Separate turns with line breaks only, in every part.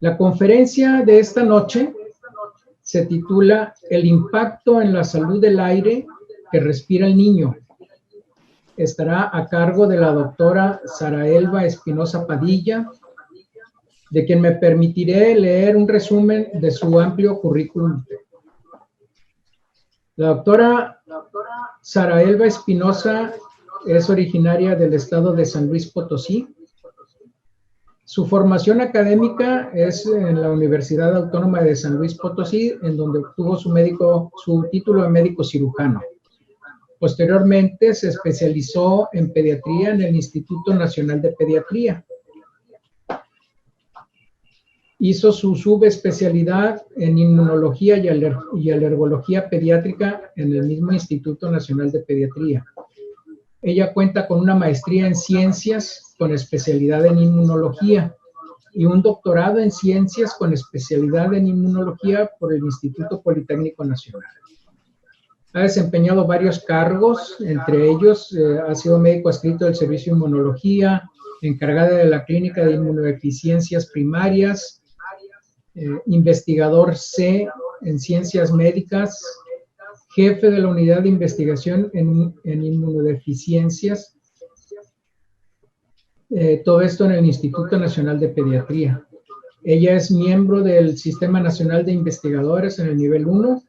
La conferencia de esta noche se titula El impacto en la salud del aire que respira el niño. Estará a cargo de la doctora Sara Elba Espinosa Padilla, de quien me permitiré leer un resumen de su amplio currículum. La doctora Sara Elba Espinosa es originaria del estado de San Luis Potosí. Su formación académica es en la Universidad Autónoma de San Luis Potosí, en donde obtuvo su título de médico cirujano. Posteriormente se especializó en pediatría en el Instituto Nacional de Pediatría. Hizo su subespecialidad en inmunología y alergología pediátrica en el mismo Instituto Nacional de Pediatría. Ella cuenta con una maestría en ciencias con especialidad en inmunología y un doctorado en ciencias con especialidad en inmunología por el Instituto Politécnico Nacional. Ha desempeñado varios cargos, entre ellos ha sido médico adscrito del Servicio de Inmunología, encargada de la Clínica de Inmunodeficiencias Primarias, investigador C en Ciencias Médicas, jefe de la Unidad de Investigación en Inmunodeficiencias, todo esto en el Instituto Nacional de Pediatría. Ella es miembro del Sistema Nacional de Investigadores en el nivel 1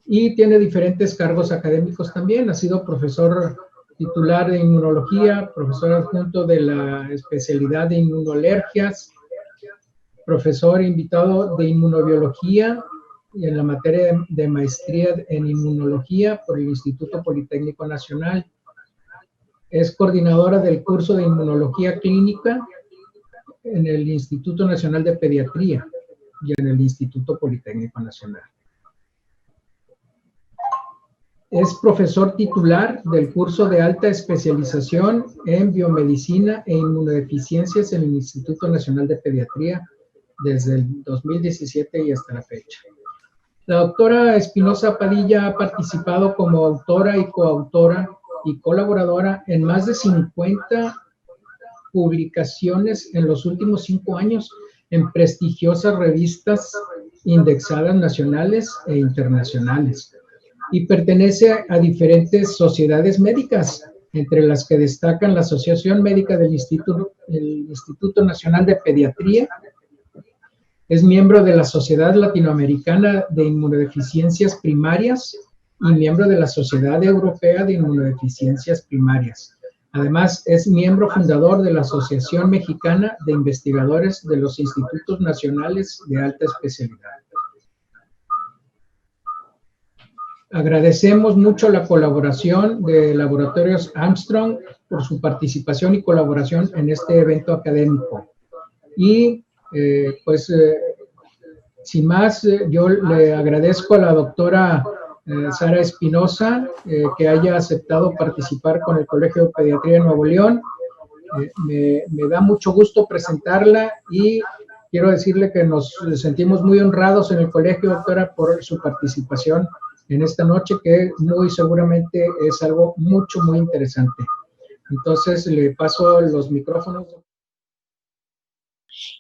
y tiene diferentes cargos académicos también. Ha sido profesor titular de inmunología, profesor adjunto de la especialidad de inmunoalergias, profesor invitado de inmunobiología y en la materia de maestría en inmunología por el Instituto Politécnico Nacional. Es coordinadora del curso de inmunología clínica en el Instituto Nacional de Pediatría y en el Instituto Politécnico Nacional. Es profesor titular del curso de alta especialización en biomedicina e inmunodeficiencias en el Instituto Nacional de Pediatría desde el 2017 y hasta la fecha. La doctora Espinosa Padilla ha participado como autora y coautora y colaboradora en más de 50 publicaciones en los últimos 5 años en prestigiosas revistas indexadas nacionales e internacionales y pertenece a diferentes sociedades médicas, entre las que destacan la Asociación Médica del Instituto Nacional de Pediatría. Es miembro de la Sociedad Latinoamericana de Inmunodeficiencias Primarias y miembro de la Sociedad Europea de Inmunodeficiencias Primarias. Además, es miembro fundador de la Asociación Mexicana de Investigadores de los Institutos Nacionales de Alta Especialidad. Agradecemos mucho la colaboración de Laboratorios Armstrong por su participación y colaboración en este evento académico. Y sin más, yo le agradezco a la doctora Sara Espinosa que haya aceptado participar con el Colegio de Pediatría de Nuevo León. Me da mucho gusto presentarla y quiero decirle que nos sentimos muy honrados en el colegio, doctora, por su participación en esta noche, que muy seguramente es algo muy interesante. Entonces, le paso los micrófonos.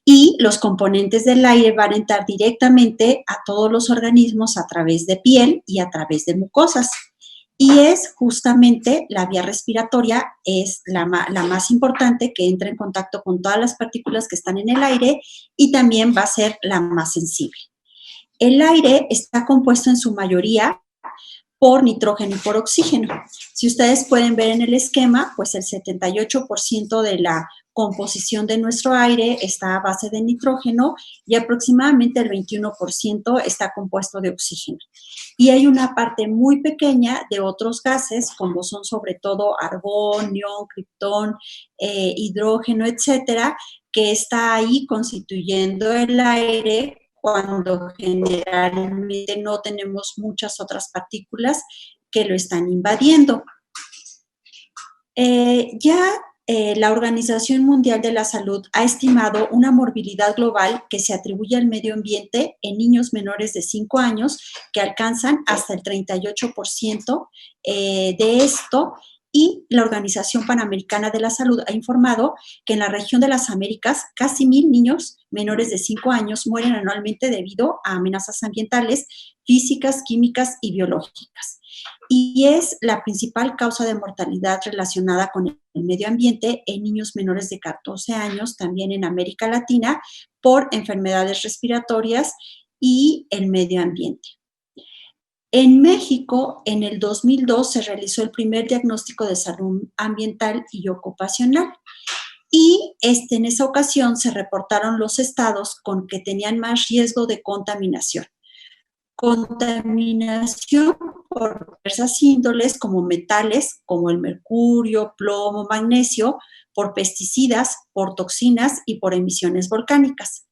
Y los componentes del aire van a entrar directamente a todos los organismos a través de piel y a través de mucosas. Y es justamente la vía respiratoria, es la más importante, que entra en contacto con todas las partículas que están en el aire y también va a ser la más sensible. El aire está compuesto en su mayoría por nitrógeno y por oxígeno. Si ustedes pueden ver en el esquema, pues el 78% de la composición de nuestro aire está a base de nitrógeno y aproximadamente el 21% está compuesto de oxígeno. Y hay una parte muy pequeña de otros gases, como son sobre todo argón, neón, criptón, hidrógeno, etcétera, que está ahí constituyendo el aire cuando generalmente no tenemos muchas otras partículas que lo están invadiendo. Ya la Organización Mundial de la Salud ha estimado una morbilidad global que se atribuye al medio ambiente en niños menores de 5 años que alcanzan hasta el 38% de esto, y la Organización Panamericana de la Salud ha informado que en la región de las Américas casi 1,000 niños menores de 5 años mueren anualmente debido a amenazas ambientales, físicas, químicas y biológicas. Y es la principal causa de mortalidad relacionada con el medio ambiente en niños menores de 14 años, también en América Latina, por enfermedades respiratorias y el medio ambiente. En México, en el 2002, se realizó el primer diagnóstico de salud ambiental y ocupacional. Y en esa ocasión se reportaron los estados con que tenían más riesgo de contaminación. Contaminación por diversas índoles como metales, como el mercurio, plomo, magnesio, por pesticidas, por toxinas y por emisiones volcánicas.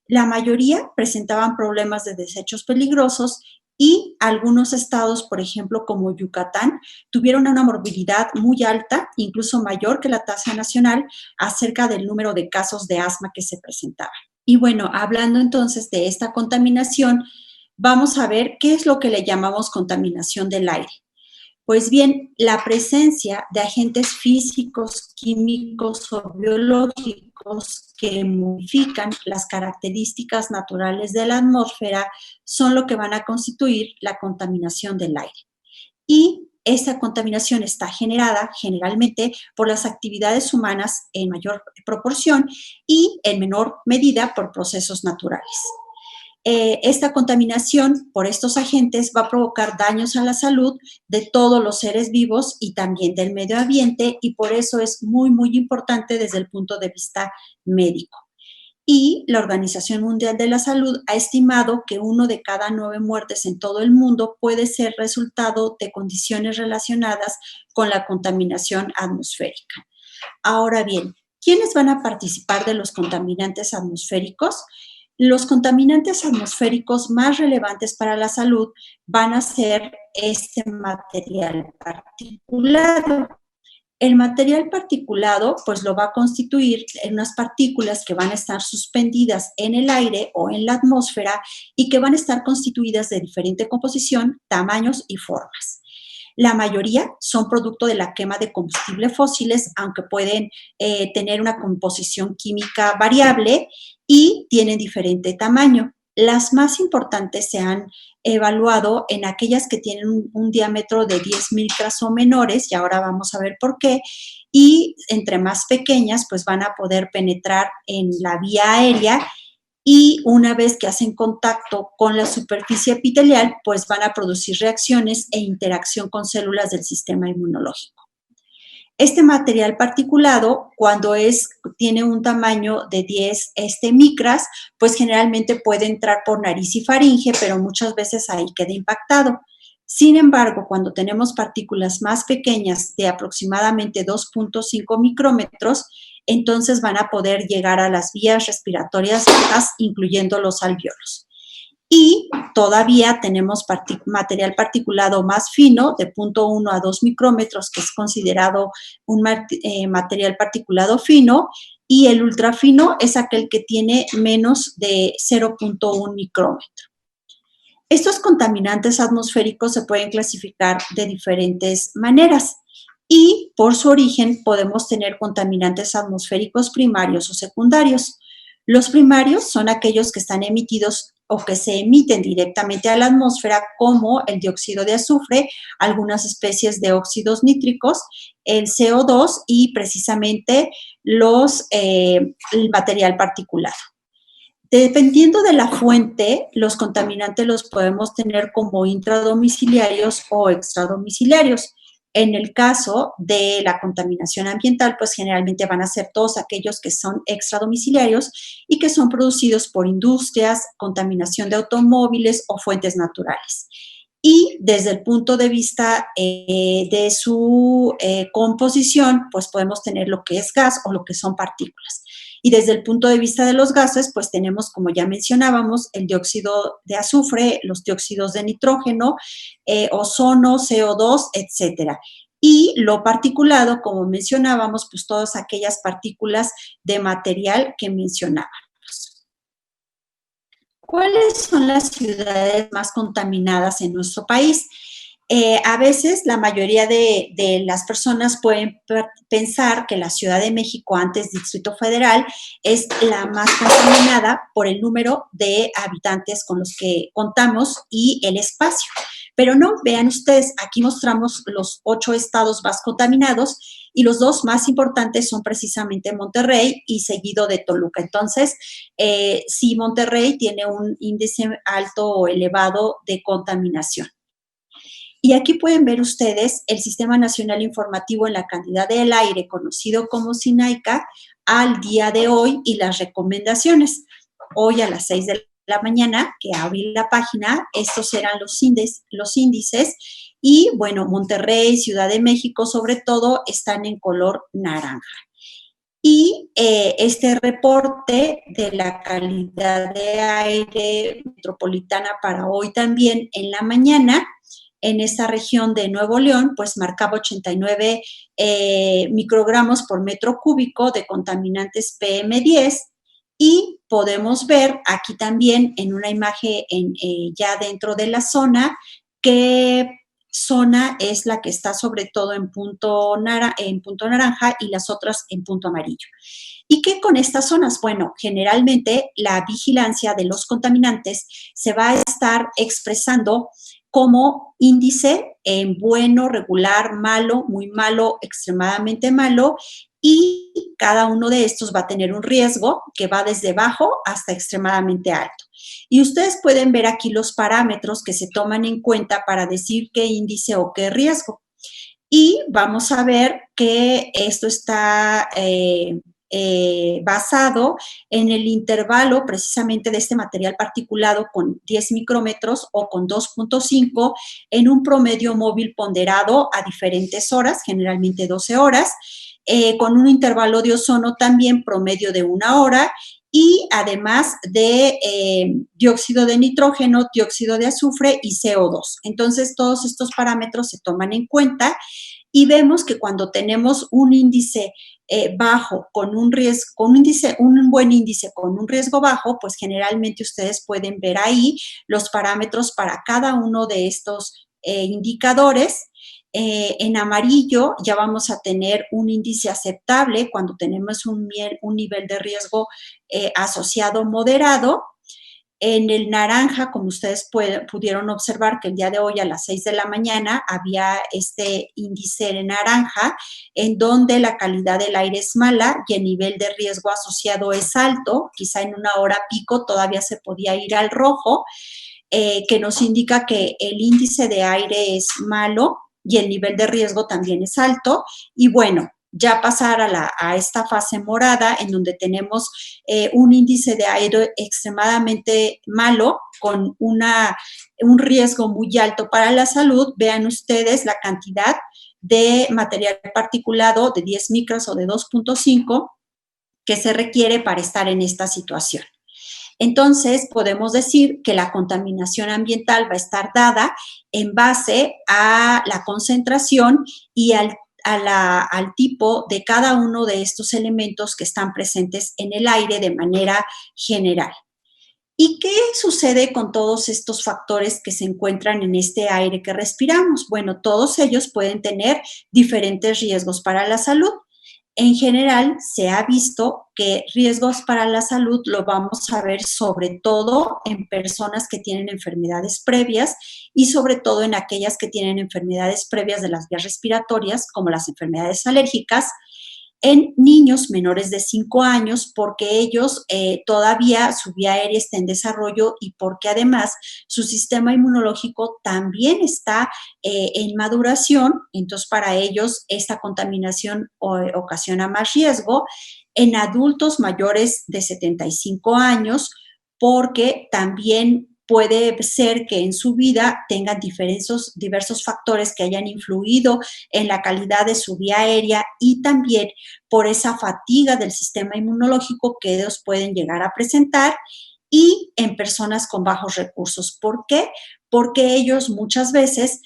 La mayoría presentaban problemas de desechos peligrosos y algunos estados, por ejemplo, como Yucatán, tuvieron una morbilidad muy alta, incluso mayor que la tasa nacional, acerca del número de casos de asma que se presentaban. Y bueno, hablando entonces de esta contaminación, vamos a ver qué es lo que le llamamos contaminación del aire. Pues bien, la presencia de agentes físicos, químicos o biológicos que modifican las características naturales de la atmósfera son lo que van a constituir la contaminación del aire. Y esta contaminación está generada generalmente por las actividades humanas en mayor proporción y en menor medida por procesos naturales. Esta contaminación por estos agentes va a provocar daños a la salud de todos los seres vivos y también del medio ambiente, y por eso es muy, muy importante desde el punto de vista médico. Y la Organización Mundial de la Salud ha estimado que 1 de cada 9 muertes en todo el mundo puede ser resultado de condiciones relacionadas con la contaminación atmosférica. Ahora bien, ¿quiénes van a participar de los contaminantes atmosféricos? Los contaminantes atmosféricos más relevantes para la salud van a ser este material particulado. El material particulado, pues lo va a constituir en unas partículas que van a estar suspendidas en el aire o en la atmósfera y que van a estar constituidas de diferente composición, tamaños y formas. La mayoría son producto de la quema de combustibles fósiles, aunque pueden tener una composición química variable y tienen diferente tamaño. Las más importantes se han evaluado en aquellas que tienen un diámetro de 10 micras o menores, y ahora vamos a ver por qué, y entre más pequeñas, pues van a poder penetrar en la vía aérea, y una vez que hacen contacto con la superficie epitelial, pues van a producir reacciones e interacción con células del sistema inmunológico. Este material particulado, cuando tiene un tamaño de 10 micras, pues generalmente puede entrar por nariz y faringe, pero muchas veces ahí queda impactado. Sin embargo, cuando tenemos partículas más pequeñas de aproximadamente 2.5 micrómetros, entonces van a poder llegar a las vías respiratorias bajas, incluyendo los alvéolos. Y todavía tenemos material particulado más fino, de 0.1 a 2 micrómetros, que es considerado un material particulado fino, y el ultrafino es aquel que tiene menos de 0.1 micrómetro. Estos contaminantes atmosféricos se pueden clasificar de diferentes maneras, y por su origen podemos tener contaminantes atmosféricos primarios o secundarios. Los primarios son aquellos que están emitidos o que se emiten directamente a la atmósfera, como el dióxido de azufre, algunas especies de óxidos nítricos, el CO2 y precisamente el material particulado. Dependiendo de la fuente, los contaminantes los podemos tener como intradomiciliarios o extradomiciliarios. En el caso de la contaminación ambiental, pues generalmente van a ser todos aquellos que son extradomiciliarios y que son producidos por industrias, contaminación de automóviles o fuentes naturales. Y desde el punto de vista de su composición, pues podemos tener lo que es gas o lo que son partículas. Y desde el punto de vista de los gases, pues tenemos, como ya mencionábamos, el dióxido de azufre, los dióxidos de nitrógeno, ozono, CO2, etcétera. y lo particulado, como mencionábamos, pues todas aquellas partículas de material que mencionábamos. ¿Cuáles son las ciudades más contaminadas en nuestro país? A veces la mayoría de las personas pueden pensar que la Ciudad de México, antes Distrito Federal, es la más contaminada por el número de habitantes con los que contamos y el espacio. Pero no, vean ustedes, aquí mostramos los 8 estados más contaminados y los 2 más importantes son precisamente Monterrey y seguido de Toluca. Entonces, sí, Monterrey tiene un índice alto o elevado de contaminación. Y aquí pueden ver ustedes el Sistema Nacional Informativo en la Calidad del Aire, conocido como SINAICA, al día de hoy y las recomendaciones. Hoy a las 6 de la mañana, que abrí la página, estos eran los índices y, bueno, Monterrey, Ciudad de México, sobre todo, están en color naranja. Y este reporte de la calidad de aire metropolitana para hoy también en la mañana, en esta región de Nuevo León, pues marcaba 89 microgramos por metro cúbico de contaminantes PM10 y podemos ver aquí también en una imagen ya dentro de la zona qué zona es la que está sobre todo en punto naranja y las otras en punto amarillo. ¿Y qué con estas zonas? Bueno, generalmente la vigilancia de los contaminantes se va a estar expresando como índice en bueno, regular, malo, muy malo, extremadamente malo, y cada uno de estos va a tener un riesgo que va desde bajo hasta extremadamente alto. Y ustedes pueden ver aquí los parámetros que se toman en cuenta para decir qué índice o qué riesgo. Y vamos a ver que esto está basado en el intervalo precisamente de este material particulado con 10 micrómetros o con 2.5 en un promedio móvil ponderado a diferentes horas, generalmente 12 horas, con un intervalo de ozono también promedio de 1 hora y además de dióxido de nitrógeno, dióxido de azufre y CO2. Entonces, todos estos parámetros se toman en cuenta y vemos que cuando tenemos un índice bajo con un riesgo, un buen índice con un riesgo bajo, pues generalmente ustedes pueden ver ahí los parámetros para cada uno de estos indicadores. En amarillo ya vamos a tener un índice aceptable cuando tenemos un nivel de riesgo asociado moderado. En el naranja, como ustedes pudieron observar que el día de hoy a las 6 de la mañana había este índice de naranja en donde la calidad del aire es mala y el nivel de riesgo asociado es alto, quizá en 1 hora pico todavía se podía ir al rojo, que nos indica que el índice de aire es malo y el nivel de riesgo también es alto. Y bueno, ya pasar a esta fase morada en donde tenemos un índice de aire extremadamente malo con un riesgo muy alto para la salud. Vean ustedes la cantidad de material particulado de 10 micras o de 2.5 que se requiere para estar en esta situación. Entonces, podemos decir que la contaminación ambiental va a estar dada en base a la concentración y al tipo de cada uno de estos elementos que están presentes en el aire de manera general. ¿Y qué sucede con todos estos factores que se encuentran en este aire que respiramos? Bueno, todos ellos pueden tener diferentes riesgos para la salud. En general, se ha visto que riesgos para la salud lo vamos a ver sobre todo en personas que tienen enfermedades previas y sobre todo en aquellas que tienen enfermedades previas de las vías respiratorias, como las enfermedades alérgicas, en niños menores de 5 años, porque ellos todavía su vía aérea está en desarrollo y porque además su sistema inmunológico también está en maduración, entonces para ellos esta contaminación ocasiona más riesgo. En adultos mayores de 75 años, porque también puede ser que en su vida tengan diversos factores que hayan influido en la calidad de su vía aérea y también por esa fatiga del sistema inmunológico que ellos pueden llegar a presentar, y en personas con bajos recursos. ¿Por qué? Porque ellos muchas veces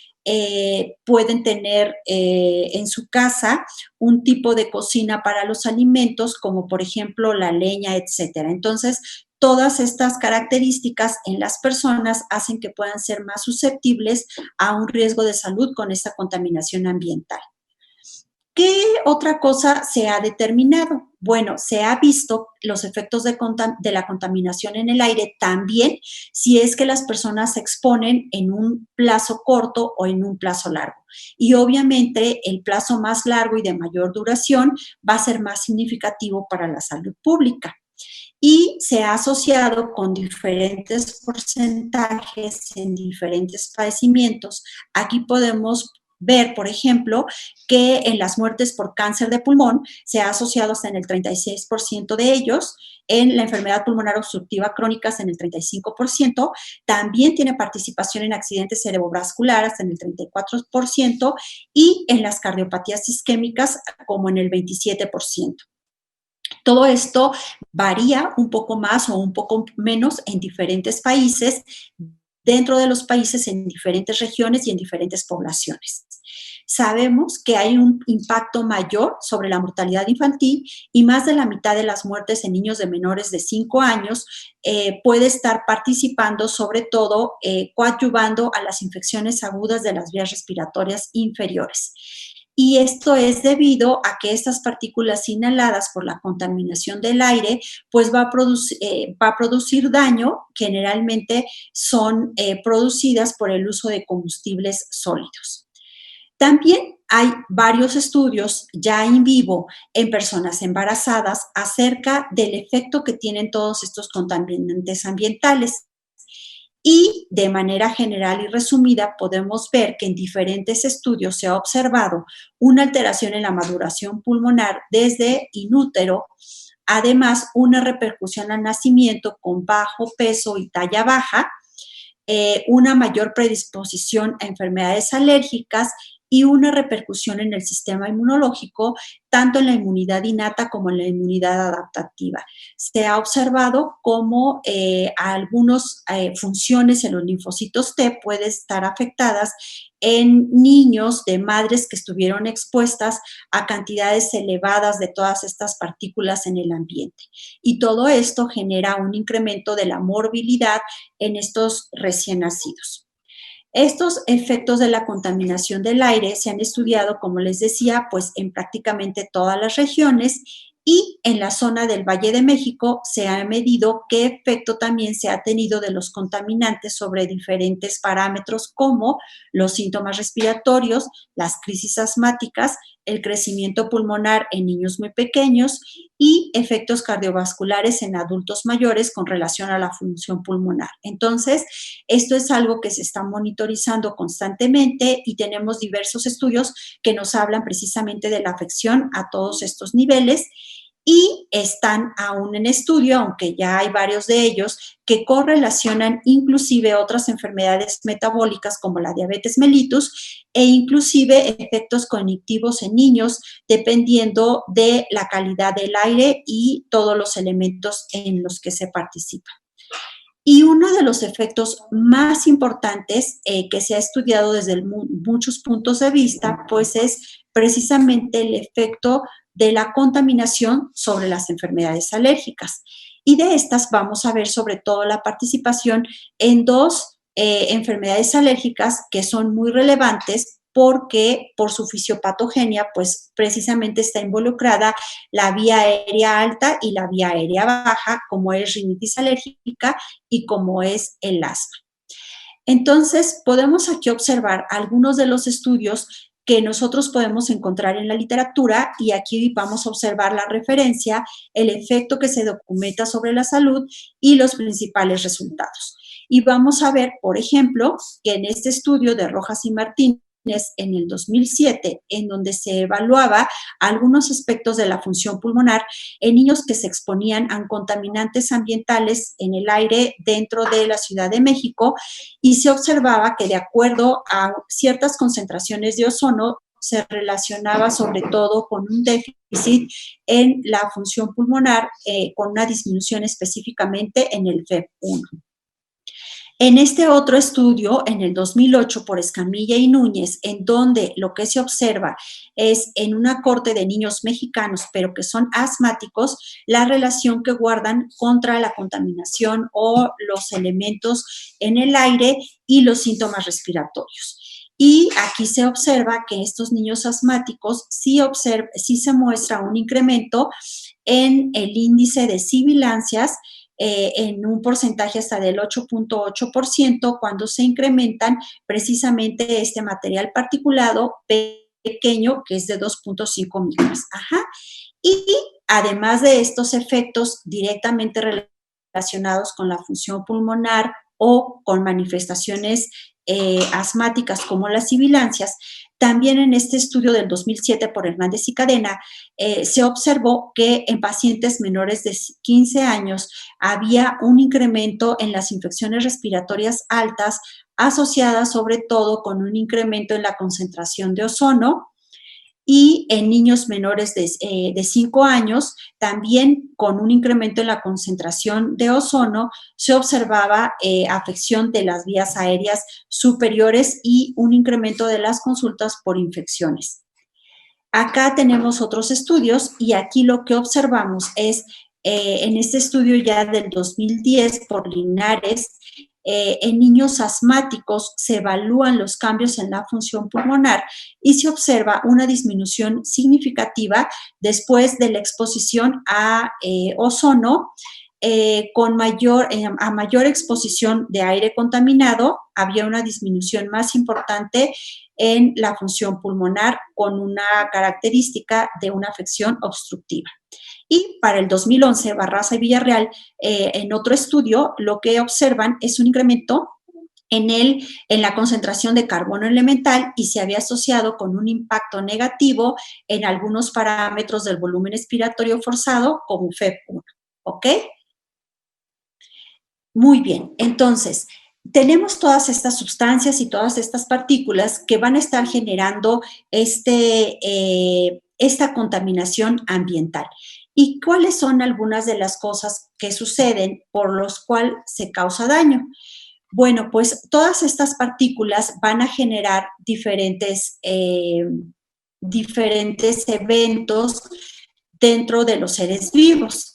pueden tener en su casa un tipo de cocina para los alimentos, como por ejemplo la leña, etcétera. Entonces, todas estas características en las personas hacen que puedan ser más susceptibles a un riesgo de salud con esta contaminación ambiental. ¿Qué otra cosa se ha determinado? Bueno, se ha visto los efectos de la contaminación en el aire también si es que las personas se exponen en un plazo corto o en un plazo largo. Y obviamente el plazo más largo y de mayor duración va a ser más significativo para la salud pública. Y se ha asociado con diferentes porcentajes en diferentes padecimientos. Aquí podemos ver, por ejemplo, que en las muertes por cáncer de pulmón se ha asociado hasta en el 36% de ellos, en la enfermedad pulmonar obstructiva crónica hasta en el 35%, también tiene participación en accidentes cerebrovasculares hasta en el 34% y en las cardiopatías isquémicas como en el 27%. Todo esto varía un poco más o un poco menos en diferentes países, dentro de los países, en diferentes regiones y en diferentes poblaciones. Sabemos que hay un impacto mayor sobre la mortalidad infantil y más de la mitad de las muertes en niños de menores de 5 años puede estar participando, sobre todo coadyuvando a las infecciones agudas de las vías respiratorias inferiores. Y esto es debido a que estas partículas inhaladas por la contaminación del aire, pues va a producir daño. Generalmente son producidas por el uso de combustibles sólidos. También hay varios estudios ya in vivo en personas embarazadas acerca del efecto que tienen todos estos contaminantes ambientales. Y de manera general y resumida podemos ver que en diferentes estudios se ha observado una alteración en la maduración pulmonar desde inútero, además una repercusión al nacimiento con bajo peso y talla baja, una mayor predisposición a enfermedades alérgicas y una repercusión en el sistema inmunológico, tanto en la inmunidad innata como en la inmunidad adaptativa. Se ha observado cómo algunas funciones en los linfocitos T pueden estar afectadas en niños de madres que estuvieron expuestas a cantidades elevadas de todas estas partículas en el ambiente. Y todo esto genera un incremento de la morbilidad en estos recién nacidos. Estos efectos de la contaminación del aire se han estudiado, como les decía, pues en prácticamente todas las regiones y en la zona del Valle de México se ha medido qué efecto también se ha tenido de los contaminantes sobre diferentes parámetros como los síntomas respiratorios, las crisis asmáticas, el crecimiento pulmonar en niños muy pequeños y efectos cardiovasculares en adultos mayores con relación a la función pulmonar. Entonces, esto es algo que se está monitorizando constantemente y tenemos diversos estudios que nos hablan precisamente de la afección a todos estos niveles y están aún en estudio, aunque ya hay varios de ellos, que correlacionan inclusive otras enfermedades metabólicas como la diabetes mellitus e inclusive efectos cognitivos en niños, dependiendo de la calidad del aire y todos los elementos en los que se participa. Y uno de los efectos más importantes que se ha estudiado desde muchos puntos de vista, pues es precisamente el efecto de la contaminación sobre las enfermedades alérgicas. Y de estas vamos a ver sobre todo la participación en dos enfermedades alérgicas que son muy relevantes porque por su fisiopatogenia, pues precisamente está involucrada la vía aérea alta y la vía aérea baja, como es rinitis alérgica y como es el asma. Entonces, podemos aquí observar algunos de los estudios que nosotros podemos encontrar en la literatura y aquí vamos a observar la referencia, el efecto que se documenta sobre la salud y los principales resultados. Y vamos a ver, por ejemplo, que en este estudio de Rojas y Martínez en el 2007, en donde se evaluaba algunos aspectos de la función pulmonar en niños que se exponían a contaminantes ambientales en el aire dentro de la Ciudad de México y se observaba que de acuerdo a ciertas concentraciones de ozono se relacionaba sobre todo con un déficit en la función pulmonar con una disminución específicamente en el FEV1. En este otro estudio, en el 2008, por Escamilla y Núñez, en donde lo que se observa es en una corte de niños mexicanos, pero que son asmáticos, la relación que guardan contra la contaminación o los elementos en el aire y los síntomas respiratorios. Y aquí se observa que estos niños asmáticos sí se muestra un incremento en el índice de sibilancias, en un porcentaje hasta del 8.8% cuando se incrementan precisamente este material particulado pequeño, que es de 2.5 micras. Ajá. Y además de estos efectos directamente relacionados con la función pulmonar o con manifestaciones asmáticas como las sibilancias, también en este estudio del 2007 por Hernández y Cadena, se observó que en pacientes menores de 15 años había un incremento en las infecciones respiratorias altas asociadas sobre todo con un incremento en la concentración de ozono, y en niños menores de 5 años, también con un incremento en la concentración de ozono, se observaba afección de las vías aéreas superiores y un incremento de las consultas por infecciones. Acá tenemos otros estudios y aquí lo que observamos es, en este estudio ya del 2010 por Linares, en niños asmáticos se evalúan los cambios en la función pulmonar y se observa una disminución significativa después de la exposición a ozono, a mayor exposición de aire contaminado, había una disminución más importante en la función pulmonar con una característica de una afección obstructiva. Y para el 2011, Barraza y Villarreal, en otro estudio, lo que observan es un incremento en la concentración de carbono elemental y se había asociado con un impacto negativo en algunos parámetros del volumen expiratorio forzado, como FEP1. ¿Ok? Muy bien, entonces, tenemos todas estas sustancias y todas estas partículas que van a estar generando esta contaminación ambiental. ¿Y cuáles son algunas de las cosas que suceden por los cuales se causa daño? Bueno, pues todas estas partículas van a generar diferentes eventos dentro de los seres vivos.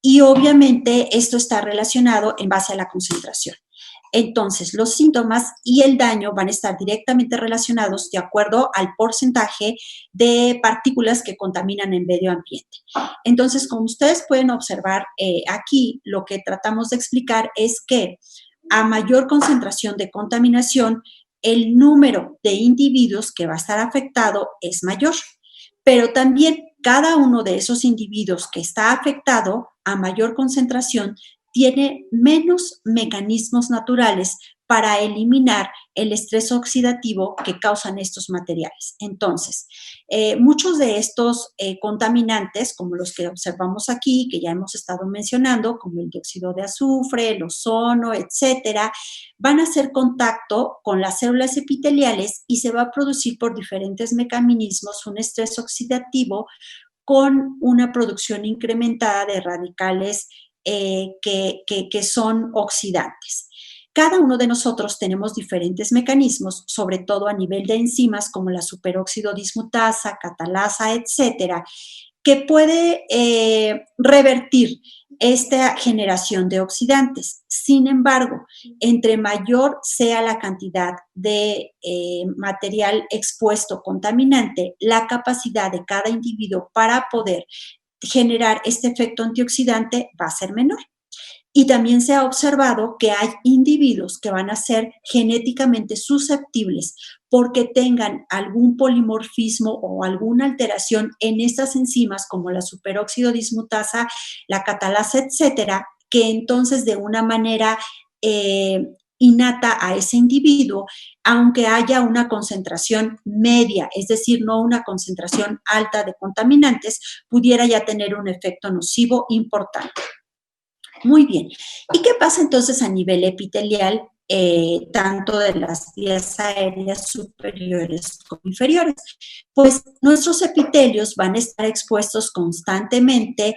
Y obviamente esto está relacionado en base a la concentración. Entonces, los síntomas y el daño van a estar directamente relacionados de acuerdo al porcentaje de partículas que contaminan el medio ambiente. Entonces, como ustedes pueden observar aquí, lo que tratamos de explicar es que a mayor concentración de contaminación, el número de individuos que va a estar afectado es mayor. Pero también cada uno de esos individuos que está afectado a mayor concentración tiene menos mecanismos naturales para eliminar el estrés oxidativo que causan estos materiales. Entonces, muchos de estos contaminantes, como los que observamos aquí, que ya hemos estado mencionando, como el dióxido de azufre, el ozono, etcétera, van a hacer contacto con las células epiteliales y se va a producir por diferentes mecanismos un estrés oxidativo con una producción incrementada de radicales que son oxidantes. Cada uno de nosotros tenemos diferentes mecanismos, sobre todo a nivel de enzimas como la superóxido dismutasa, catalasa, etcétera, que puede revertir esta generación de oxidantes. Sin embargo, entre mayor sea la cantidad de material expuesto contaminante, la capacidad de cada individuo para poder generar este efecto antioxidante va a ser menor. Y también se ha observado que hay individuos que van a ser genéticamente susceptibles porque tengan algún polimorfismo o alguna alteración en estas enzimas como la superóxido dismutasa, la catalasa, etcétera, que entonces de una manera innata a ese individuo, aunque haya una concentración media, es decir, no una concentración alta de contaminantes, pudiera ya tener un efecto nocivo importante. Muy bien. ¿Y qué pasa entonces a nivel epitelial, tanto de las vías aéreas superiores como inferiores? Pues nuestros epitelios van a estar expuestos constantemente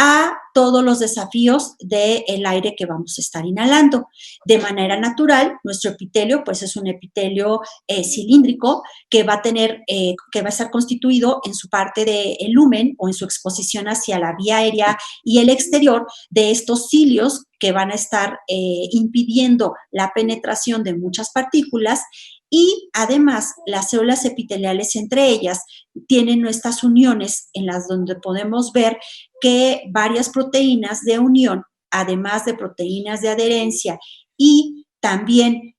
a todos los desafíos del aire que vamos a estar inhalando. De manera natural, nuestro epitelio, pues es un epitelio cilíndrico que va a estar constituido en su parte del lumen o en su exposición hacia la vía aérea y el exterior de estos cilios que van a estar impidiendo la penetración de muchas partículas. Y además, las células epiteliales entre ellas tienen nuestras uniones en las donde podemos ver que varias proteínas de unión, además de proteínas de adherencia y también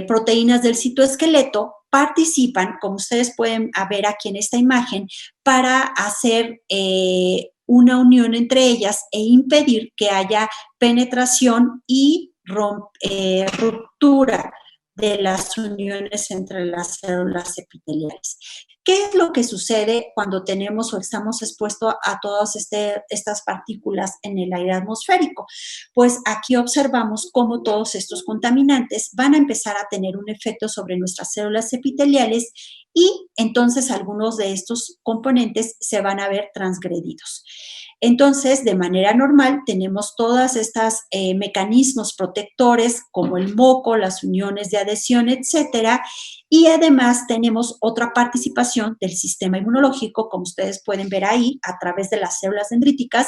proteínas del citoesqueleto, participan, como ustedes pueden ver aquí en esta imagen, para hacer una unión entre ellas e impedir que haya penetración y ruptura de las uniones entre las células epiteliales. ¿Qué es lo que sucede cuando tenemos o estamos expuestos a todas estas partículas en el aire atmosférico? Pues aquí observamos cómo todos estos contaminantes van a empezar a tener un efecto sobre nuestras células epiteliales y entonces algunos de estos componentes se van a ver transgredidos. Entonces, de manera normal, tenemos todas estas mecanismos protectores como el moco, las uniones de adhesión, etcétera, y además tenemos otra participación del sistema inmunológico, como ustedes pueden ver ahí, a través de las células dendríticas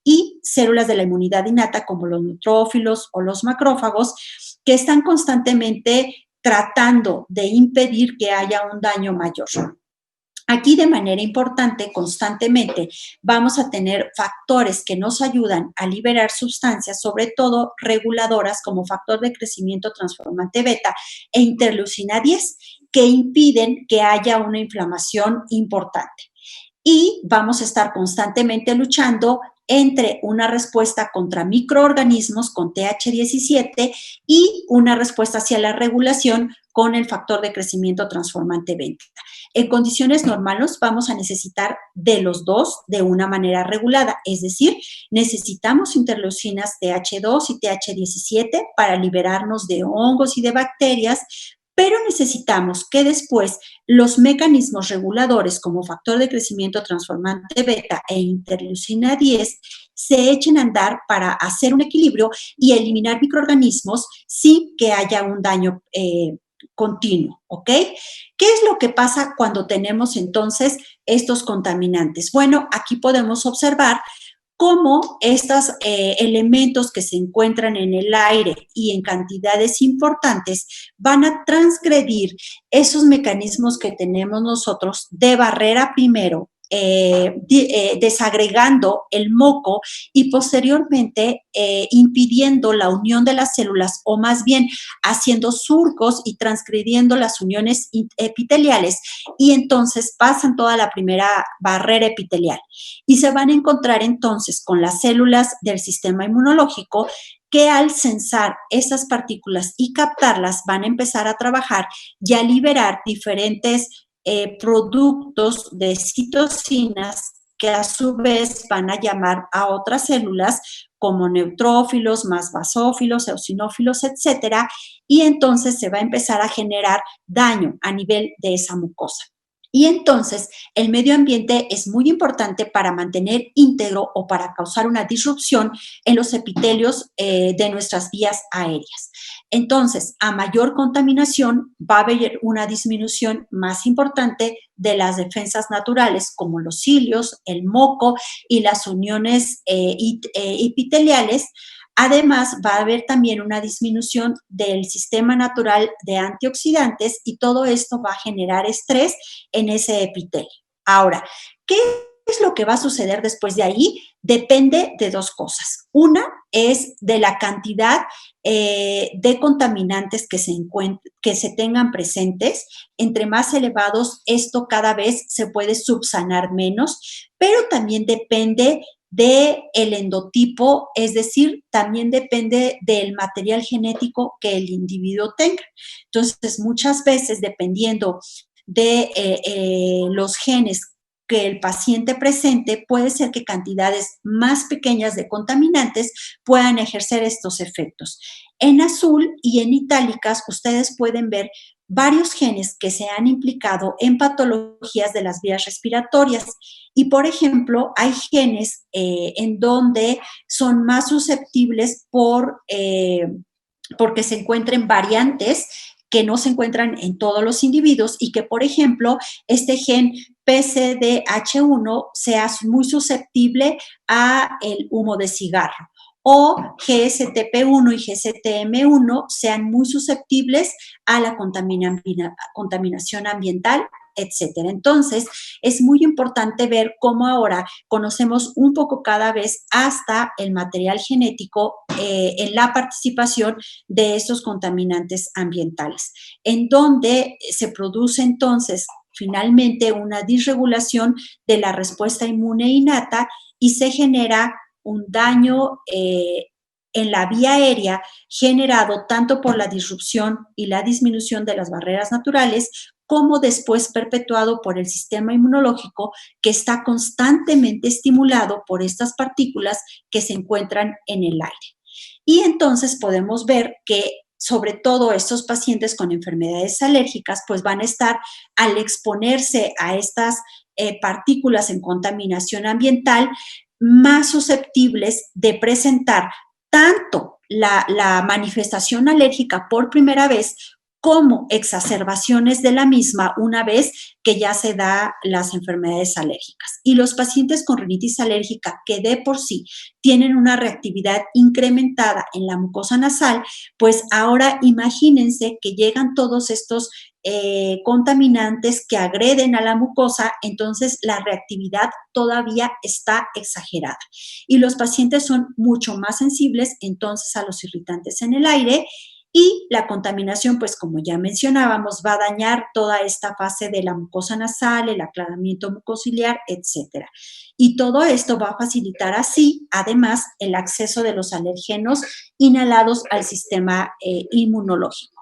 y células de la inmunidad innata, como los neutrófilos o los macrófagos, que están constantemente tratando de impedir que haya un daño mayor. Aquí, de manera importante, constantemente vamos a tener factores que nos ayudan a liberar sustancias, sobre todo reguladoras como factor de crecimiento transformante beta e interleucina 10, que impiden que haya una inflamación importante. Y vamos a estar constantemente luchando entre una respuesta contra microorganismos con TH17 y una respuesta hacia la regulación con el factor de crecimiento transformante beta. En condiciones normales vamos a necesitar de los dos de una manera regulada, es decir, necesitamos interleucinas TH2 y TH17 para liberarnos de hongos y de bacterias, pero necesitamos que después los mecanismos reguladores como factor de crecimiento transformante beta e interleucina 10 se echen a andar para hacer un equilibrio y eliminar microorganismos sin que haya un daño continuo, ¿ok? ¿Qué es lo que pasa cuando tenemos entonces estos contaminantes? Bueno, aquí podemos observar cómo estos elementos que se encuentran en el aire y en cantidades importantes van a transgredir esos mecanismos que tenemos nosotros de barrera primero, desagregando el moco y posteriormente impidiendo la unión de las células o más bien haciendo surcos y transgrediendo las uniones epiteliales y entonces pasan toda la primera barrera epitelial y se van a encontrar entonces con las células del sistema inmunológico que al censar esas partículas y captarlas van a empezar a trabajar y a liberar diferentes productos de citocinas que a su vez van a llamar a otras células como neutrófilos, más basófilos, eosinófilos, etcétera, y entonces se va a empezar a generar daño a nivel de esa mucosa. Y entonces el medio ambiente es muy importante para mantener íntegro o para causar una disrupción en los epitelios de nuestras vías aéreas. Entonces, a mayor contaminación va a haber una disminución más importante de las defensas naturales como los cilios, el moco y las uniones epiteliales. Además, va a haber también una disminución del sistema natural de antioxidantes y todo esto va a generar estrés en ese epitelio. Ahora, ¿qué es lo que va a suceder después de ahí? Depende de dos cosas. Una es de la cantidad de contaminantes que se tengan presentes. Entre más elevados, esto cada vez se puede subsanar menos, pero también depende del endotipo, es decir, también depende del material genético que el individuo tenga. Entonces, muchas veces, dependiendo de los genes que el paciente presente, puede ser que cantidades más pequeñas de contaminantes puedan ejercer estos efectos. En azul y en itálicas, ustedes pueden ver varios genes que se han implicado en patologías de las vías respiratorias. Y, por ejemplo, hay genes en donde son más susceptibles porque se encuentren variantes que no se encuentran en todos los individuos y que, por ejemplo, este gen PCDH1 sea muy susceptible a el humo de cigarro, o GSTP1 y GSTM1 sean muy susceptibles a la contaminación ambiental, etcétera. Entonces, es muy importante ver cómo ahora conocemos un poco cada vez hasta el material genético en la participación de estos contaminantes ambientales, en donde se produce entonces finalmente una disregulación de la respuesta inmune innata y se genera un daño en la vía aérea generado tanto por la disrupción y la disminución de las barreras naturales, como después perpetuado por el sistema inmunológico, que está constantemente estimulado por estas partículas que se encuentran en el aire. Y entonces podemos ver que sobre todo estos pacientes con enfermedades alérgicas, pues van a estar, al exponerse a estas partículas en contaminación ambiental, más susceptibles de presentar tanto la manifestación alérgica por primera vez como exacerbaciones de la misma una vez que ya se da las enfermedades alérgicas. Y los pacientes con rinitis alérgica que de por sí tienen una reactividad incrementada en la mucosa nasal, pues ahora imagínense que llegan todos estos contaminantes que agreden a la mucosa, entonces la reactividad todavía está exagerada. Y los pacientes son mucho más sensibles entonces a los irritantes en el aire. Y la contaminación, pues como ya mencionábamos, va a dañar toda esta fase de la mucosa nasal, el aclaramiento mucociliar, etcétera. Y todo esto va a facilitar así, además, el acceso de los alergenos inhalados al sistema inmunológico.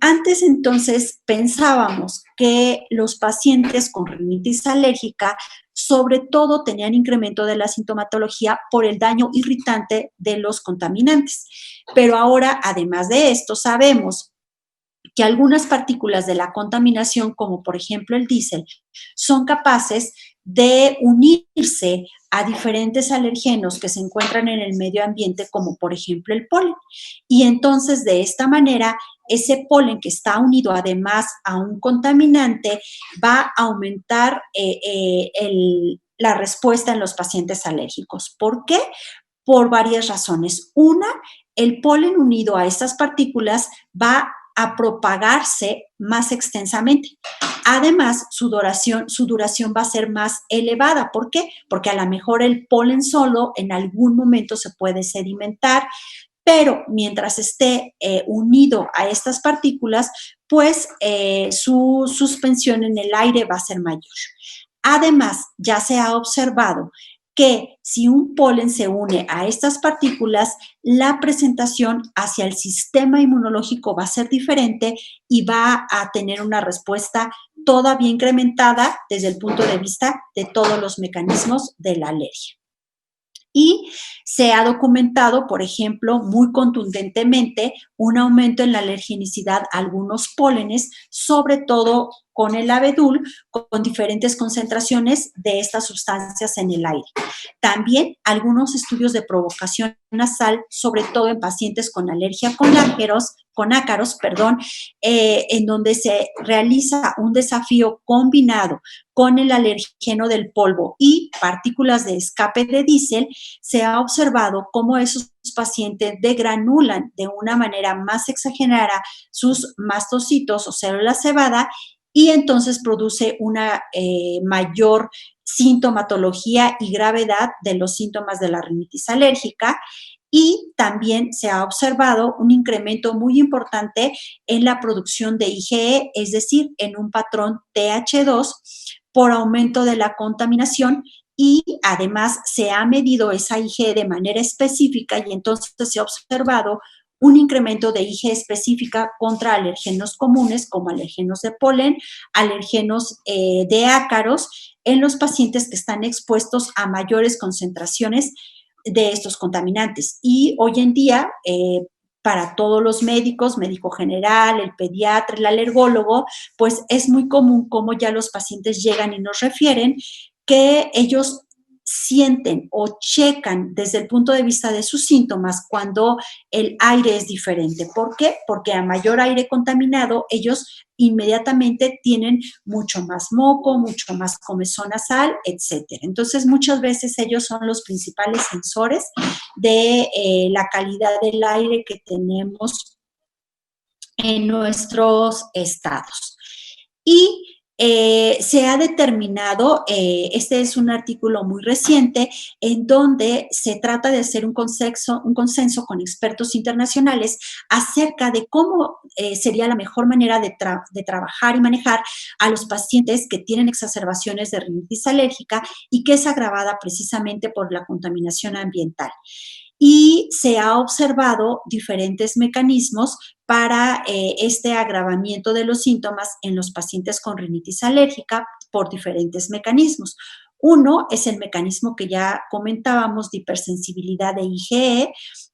Antes entonces pensábamos que los pacientes con rinitis alérgica sobre todo tenían incremento de la sintomatología por el daño irritante de los contaminantes. Pero ahora, además de esto, sabemos que algunas partículas de la contaminación, como por ejemplo el diésel, son capaces de unirse a diferentes alergenos que se encuentran en el medio ambiente, como por ejemplo el polen. Y entonces, de esta manera, ese polen que está unido además a un contaminante va a aumentar la respuesta en los pacientes alérgicos. ¿Por qué? Por varias razones. Una, el polen unido a estas partículas va a propagarse más extensamente. Además, su duración va a ser más elevada. ¿Por qué? Porque a lo mejor el polen solo en algún momento se puede sedimentar, pero mientras esté unido a estas partículas, pues su suspensión en el aire va a ser mayor. Además, ya se ha observado que si un polen se une a estas partículas, la presentación hacia el sistema inmunológico va a ser diferente y va a tener una respuesta todavía incrementada desde el punto de vista de todos los mecanismos de la alergia. Y se ha documentado, por ejemplo, muy contundentemente un aumento en la alergenicidad a algunos pólenes, sobre todo con el abedul, con diferentes concentraciones de estas sustancias en el aire. También algunos estudios de provocación nasal, sobre todo en pacientes con alergia con ácaros, en donde se realiza un desafío combinado con el alergeno del polvo y partículas de escape de diésel, se ha observado cómo esos pacientes degranulan de una manera más exagerada sus mastocitos o células cebada y entonces produce una mayor sintomatología y gravedad de los síntomas de la rinitis alérgica. Y también se ha observado un incremento muy importante en la producción de IgE, es decir, en un patrón TH2 por aumento de la contaminación, y además se ha medido esa IgE de manera específica y entonces se ha observado un incremento de IgE específica contra alergenos comunes como alergenos de polen, alergenos de ácaros en los pacientes que están expuestos a mayores concentraciones de estos contaminantes. Y hoy en día para todos los médicos, médico general, el pediatra, el alergólogo, pues es muy común como ya los pacientes llegan y nos refieren que ellos sienten o checan desde el punto de vista de sus síntomas cuando el aire es diferente. ¿Por qué? Porque a mayor aire contaminado, ellos inmediatamente tienen mucho más moco, mucho más comezón nasal, etcétera. Entonces, muchas veces ellos son los principales sensores de la calidad del aire que tenemos en nuestros estados. Y se ha determinado, este es un artículo muy reciente, en donde se trata de hacer un consenso con expertos internacionales acerca de cómo sería la mejor manera de trabajar y manejar a los pacientes que tienen exacerbaciones de rinitis alérgica y que es agravada precisamente por la contaminación ambiental. Y se ha observado diferentes mecanismos para este agravamiento de los síntomas en los pacientes con rinitis alérgica por diferentes mecanismos. Uno es el mecanismo que ya comentábamos de hipersensibilidad de IgE,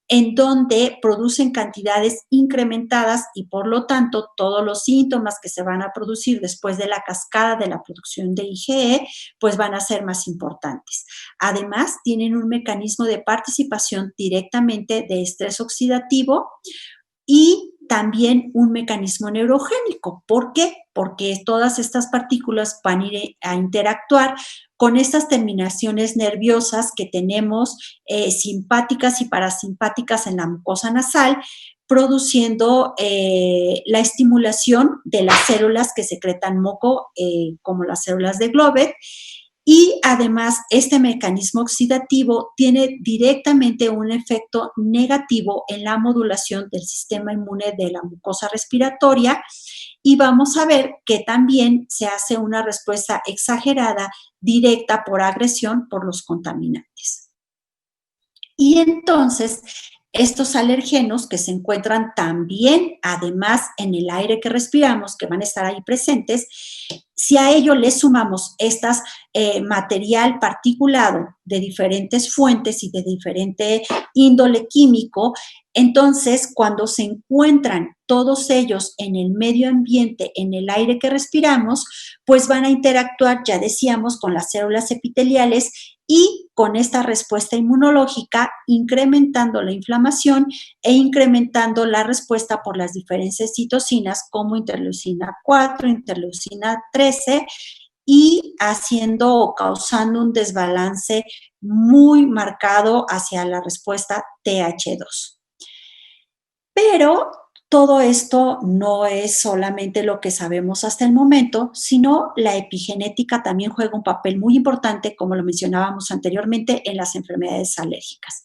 en donde producen cantidades incrementadas y por lo tanto todos los síntomas que se van a producir después de la cascada de la producción de IgE pues van a ser más importantes. Además, tienen un mecanismo de participación directamente de estrés oxidativo y también un mecanismo neurogénico. ¿Por qué? Porque todas estas partículas van a ir a interactuar con estas terminaciones nerviosas que tenemos simpáticas y parasimpáticas en la mucosa nasal, produciendo la estimulación de las células que secretan moco, como las células de Globet. Y además, este mecanismo oxidativo tiene directamente un efecto negativo en la modulación del sistema inmune de la mucosa respiratoria y vamos a ver que también se hace una respuesta exagerada directa por agresión por los contaminantes. Y entonces, estos alergenos que se encuentran también, además, en el aire que respiramos, que van a estar ahí presentes, si a ello le sumamos estas material particulado de diferentes fuentes y de diferente índole químico, entonces cuando se encuentran todos ellos en el medio ambiente, en el aire que respiramos, pues van a interactuar, ya decíamos, con las células epiteliales y con esta respuesta inmunológica, incrementando la inflamación e incrementando la respuesta por las diferentes citocinas como interleucina 4, interleucina 13 y haciendo o causando un desbalance muy marcado hacia la respuesta TH2. Pero todo esto no es solamente lo que sabemos hasta el momento, sino la epigenética también juega un papel muy importante, como lo mencionábamos anteriormente, en las enfermedades alérgicas.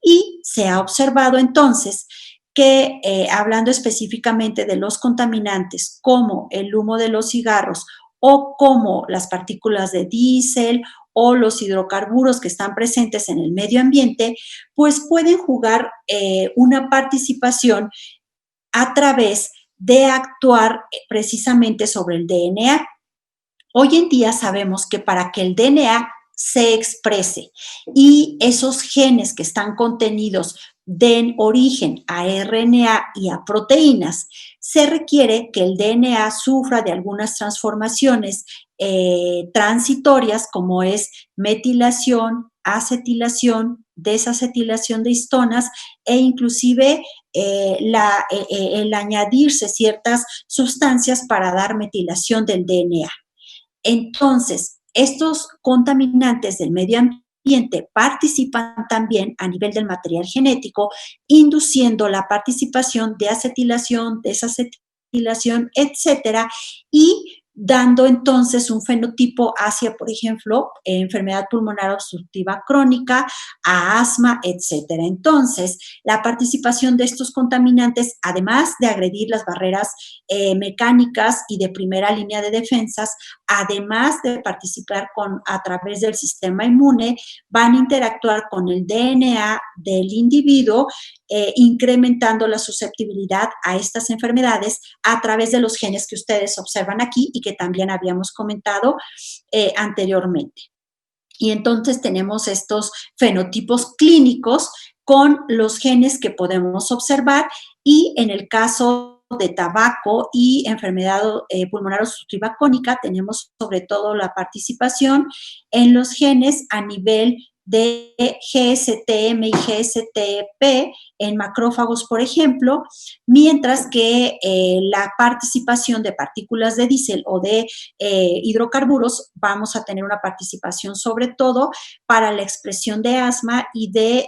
Y se ha observado entonces que, hablando específicamente de los contaminantes, como el humo de los cigarros o como las partículas de diésel o los hidrocarburos que están presentes en el medio ambiente, pues pueden jugar una participación a través de actuar precisamente sobre el DNA. Hoy en día sabemos que para que el DNA se exprese y esos genes que están contenidos den origen a RNA y a proteínas, se requiere que el DNA sufra de algunas transformaciones transitorias como es metilación, acetilación, desacetilación de histonas e inclusive el añadirse ciertas sustancias para dar metilación del DNA. Entonces, estos contaminantes del medio ambiente participan también a nivel del material genético, induciendo la participación de acetilación, desacetilación, etcétera, y dando entonces un fenotipo hacia, por ejemplo, enfermedad pulmonar obstructiva crónica, a asma, etcétera. Entonces, la participación de estos contaminantes, además de agredir las barreras mecánicas y de primera línea de defensas, además de participar a través del sistema inmune, van a interactuar con el DNA del individuo, incrementando la susceptibilidad a estas enfermedades a través de los genes que ustedes observan aquí y que también habíamos comentado anteriormente. Y entonces tenemos estos fenotipos clínicos con los genes que podemos observar, y en el caso de tabaco y enfermedad pulmonar obstructiva crónica tenemos sobre todo la participación en los genes a nivel de GSTM y GSTP en macrófagos, por ejemplo, mientras que la participación de partículas de diésel o de hidrocarburos vamos a tener una participación sobre todo para la expresión de asma y de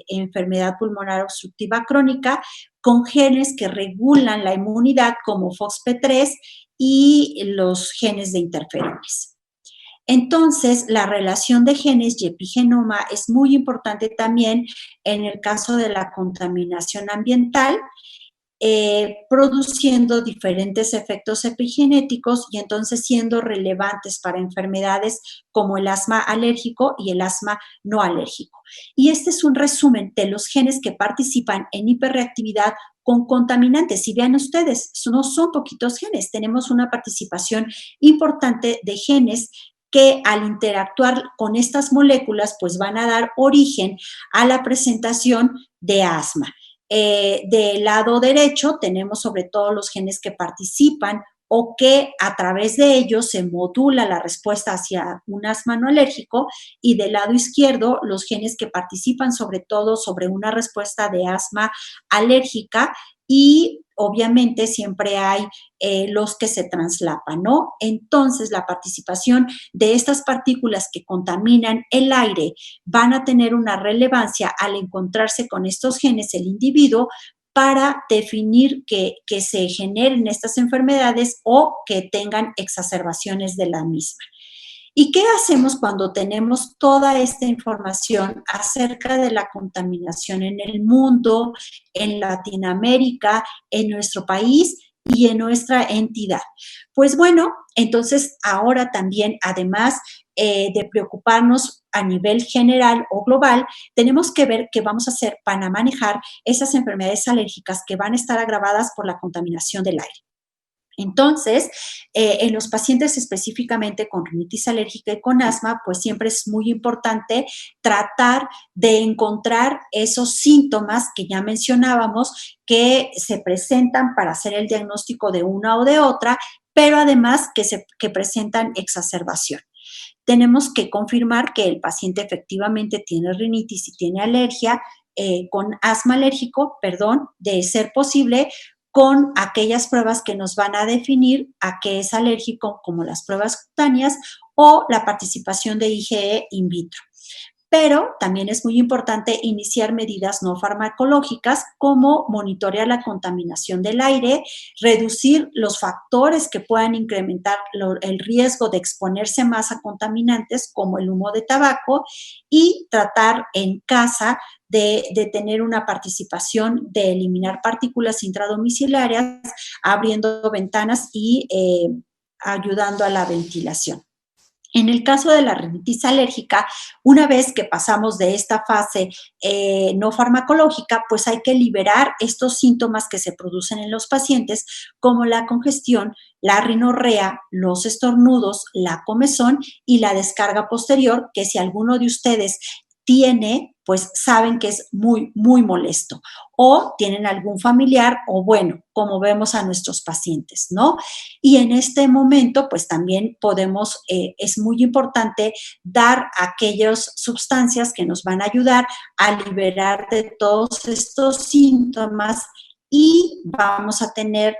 enfermedad pulmonar obstructiva crónica, con genes que regulan la inmunidad como FOXP3 y los genes de interferones. Entonces, la relación de genes y epigenoma es muy importante también en el caso de la contaminación ambiental, produciendo diferentes efectos epigenéticos y entonces siendo relevantes para enfermedades como el asma alérgico y el asma no alérgico. Y este es un resumen de los genes que participan en hiperreactividad con contaminantes. Si vean ustedes, no son poquitos genes, tenemos una participación importante de genes que al interactuar con estas moléculas, pues van a dar origen a la presentación de asma. Del lado derecho tenemos sobre todo los genes que participan o que a través de ellos se modula la respuesta hacia un asma no alérgico, y del lado izquierdo los genes que participan sobre todo sobre una respuesta de asma alérgica, y obviamente siempre hay los que se translapan, ¿no? Entonces, la participación de estas partículas que contaminan el aire van a tener una relevancia al encontrarse con estos genes el individuo para definir que se generen estas enfermedades o que tengan exacerbaciones de la misma. ¿Y qué hacemos cuando tenemos toda esta información acerca de la contaminación en el mundo, en Latinoamérica, en nuestro país y en nuestra entidad? Pues bueno, entonces ahora también, además de preocuparnos a nivel general o global, tenemos que ver qué vamos a hacer para manejar esas enfermedades alérgicas que van a estar agravadas por la contaminación del aire. Entonces, en los pacientes específicamente con rinitis alérgica y con asma, pues siempre es muy importante tratar de encontrar esos síntomas que ya mencionábamos que se presentan para hacer el diagnóstico de una o de otra, pero además que presentan exacerbación. Tenemos que confirmar que el paciente efectivamente tiene rinitis y tiene alergia, con asma alérgico, de ser posible, con aquellas pruebas que nos van a definir a qué es alérgico, como las pruebas cutáneas o la participación de IgE in vitro. Pero también es muy importante iniciar medidas no farmacológicas como monitorear la contaminación del aire, reducir los factores que puedan incrementar el riesgo de exponerse más a contaminantes como el humo de tabaco, y tratar en casa de tener una participación de eliminar partículas intradomiciliarias, abriendo ventanas y ayudando a la ventilación. En el caso de la rinitis alérgica, una vez que pasamos de esta fase no farmacológica, pues hay que liberar estos síntomas que se producen en los pacientes, como la congestión, la rinorrea, los estornudos, la comezón y la descarga posterior, que si alguno de ustedes tiene, pues saben que es muy, muy molesto, o tienen algún familiar, o bueno, como vemos a nuestros pacientes, ¿no? Y en este momento, pues también podemos, es muy importante dar aquellas sustancias que nos van a ayudar a liberar de todos estos síntomas, y vamos a tener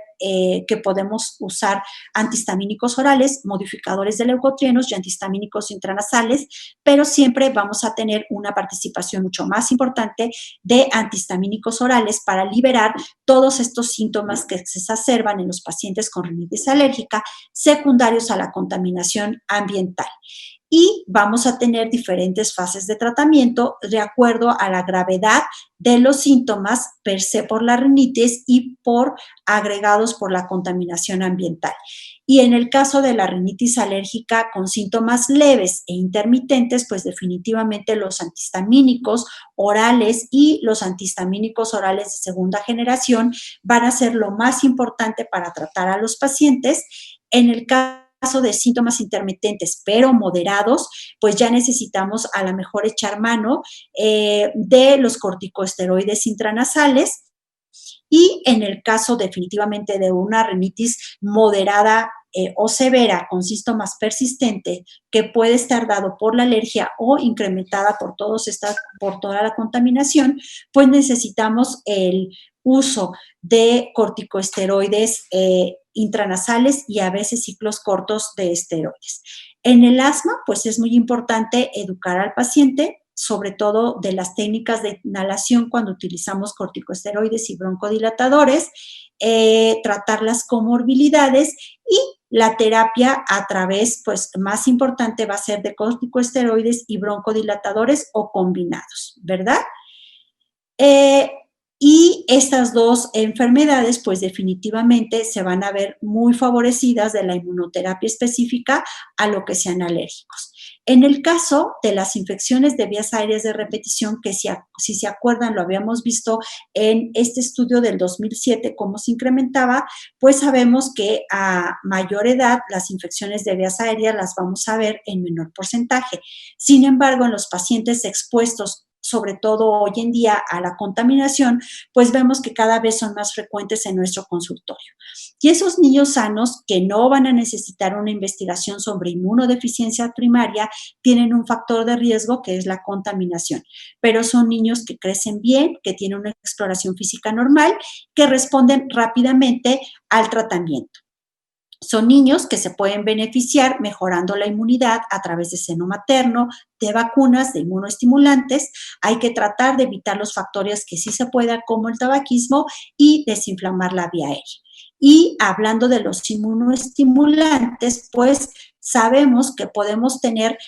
que podemos usar antihistamínicos orales, modificadores de leucotrienos y antihistamínicos intranasales, pero siempre vamos a tener una participación mucho más importante de antihistamínicos orales para liberar todos estos síntomas que se exacerban en los pacientes con rinitis alérgica secundarios a la contaminación ambiental. Y vamos a tener diferentes fases de tratamiento de acuerdo a la gravedad de los síntomas per se por la rinitis y por agregados por la contaminación ambiental. Y en el caso de la rinitis alérgica con síntomas leves e intermitentes, pues definitivamente los antihistamínicos orales y los antihistamínicos orales de segunda generación van a ser lo más importante para tratar a los pacientes. En el caso caso de síntomas intermitentes, pero moderados, pues ya necesitamos a lo mejor echar mano de los corticosteroides intranasales. Y en el caso definitivamente de una rinitis moderada o severa con síntomas persistentes que puede estar dado por la alergia o incrementada por toda la contaminación, pues necesitamos el uso de corticosteroides intranasales y a veces ciclos cortos de esteroides. En el asma, pues es muy importante educar al paciente, sobre todo de las técnicas de inhalación cuando utilizamos corticosteroides y broncodilatadores, tratar las comorbilidades y la terapia a través, pues más importante va a ser de corticosteroides y broncodilatadores o combinados, ¿verdad? Y estas dos enfermedades, pues definitivamente se van a ver muy favorecidas de la inmunoterapia específica a lo que sean alérgicos. En el caso de las infecciones de vías aéreas de repetición, que si se acuerdan, lo habíamos visto en este estudio del 2007, cómo se incrementaba, pues sabemos que a mayor edad las infecciones de vías aéreas las vamos a ver en menor porcentaje. Sin embargo, en los pacientes expuestos sobre todo hoy en día a la contaminación, pues vemos que cada vez son más frecuentes en nuestro consultorio. Y esos niños sanos que no van a necesitar una investigación sobre inmunodeficiencia primaria tienen un factor de riesgo que es la contaminación, pero son niños que crecen bien, que tienen una exploración física normal, que responden rápidamente al tratamiento. Son niños que se pueden beneficiar mejorando la inmunidad a través de seno materno, de vacunas, de inmunoestimulantes. Hay que tratar de evitar los factores que sí se puedan, como el tabaquismo, y desinflamar la vía aérea. Y hablando de los inmunoestimulantes, pues sabemos que podemos tener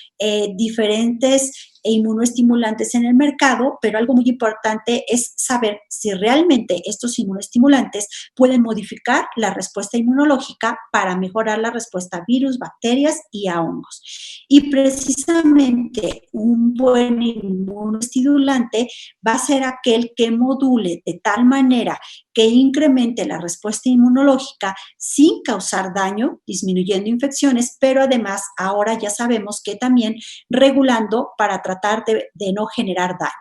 diferentes inmunoestimulantes en el mercado, pero algo muy importante es saber si realmente estos inmunoestimulantes pueden modificar la respuesta inmunológica para mejorar la respuesta a virus, bacterias y a hongos. Y precisamente un buen inmunoestimulante va a ser aquel que module de tal manera que incremente la respuesta inmunológica sin causar daño, disminuyendo infecciones, pero además ahora ya sabemos que también regulando para tratar de no generar daño.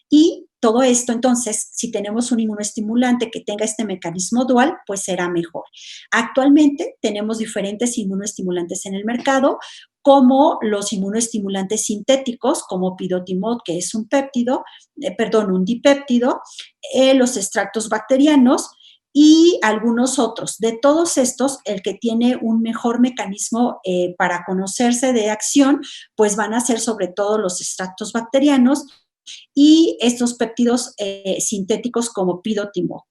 Y todo esto, entonces, si tenemos un inmunoestimulante que tenga este mecanismo dual, pues será mejor. Actualmente tenemos diferentes inmunoestimulantes en el mercado, como los inmunoestimulantes sintéticos, como pidotimod, que es un dipéptido, los extractos bacterianos y algunos otros. De todos estos, el que tiene un mejor mecanismo para conocerse de acción, pues van a ser sobre todo los extractos bacterianos y estos péptidos sintéticos como pidotimod.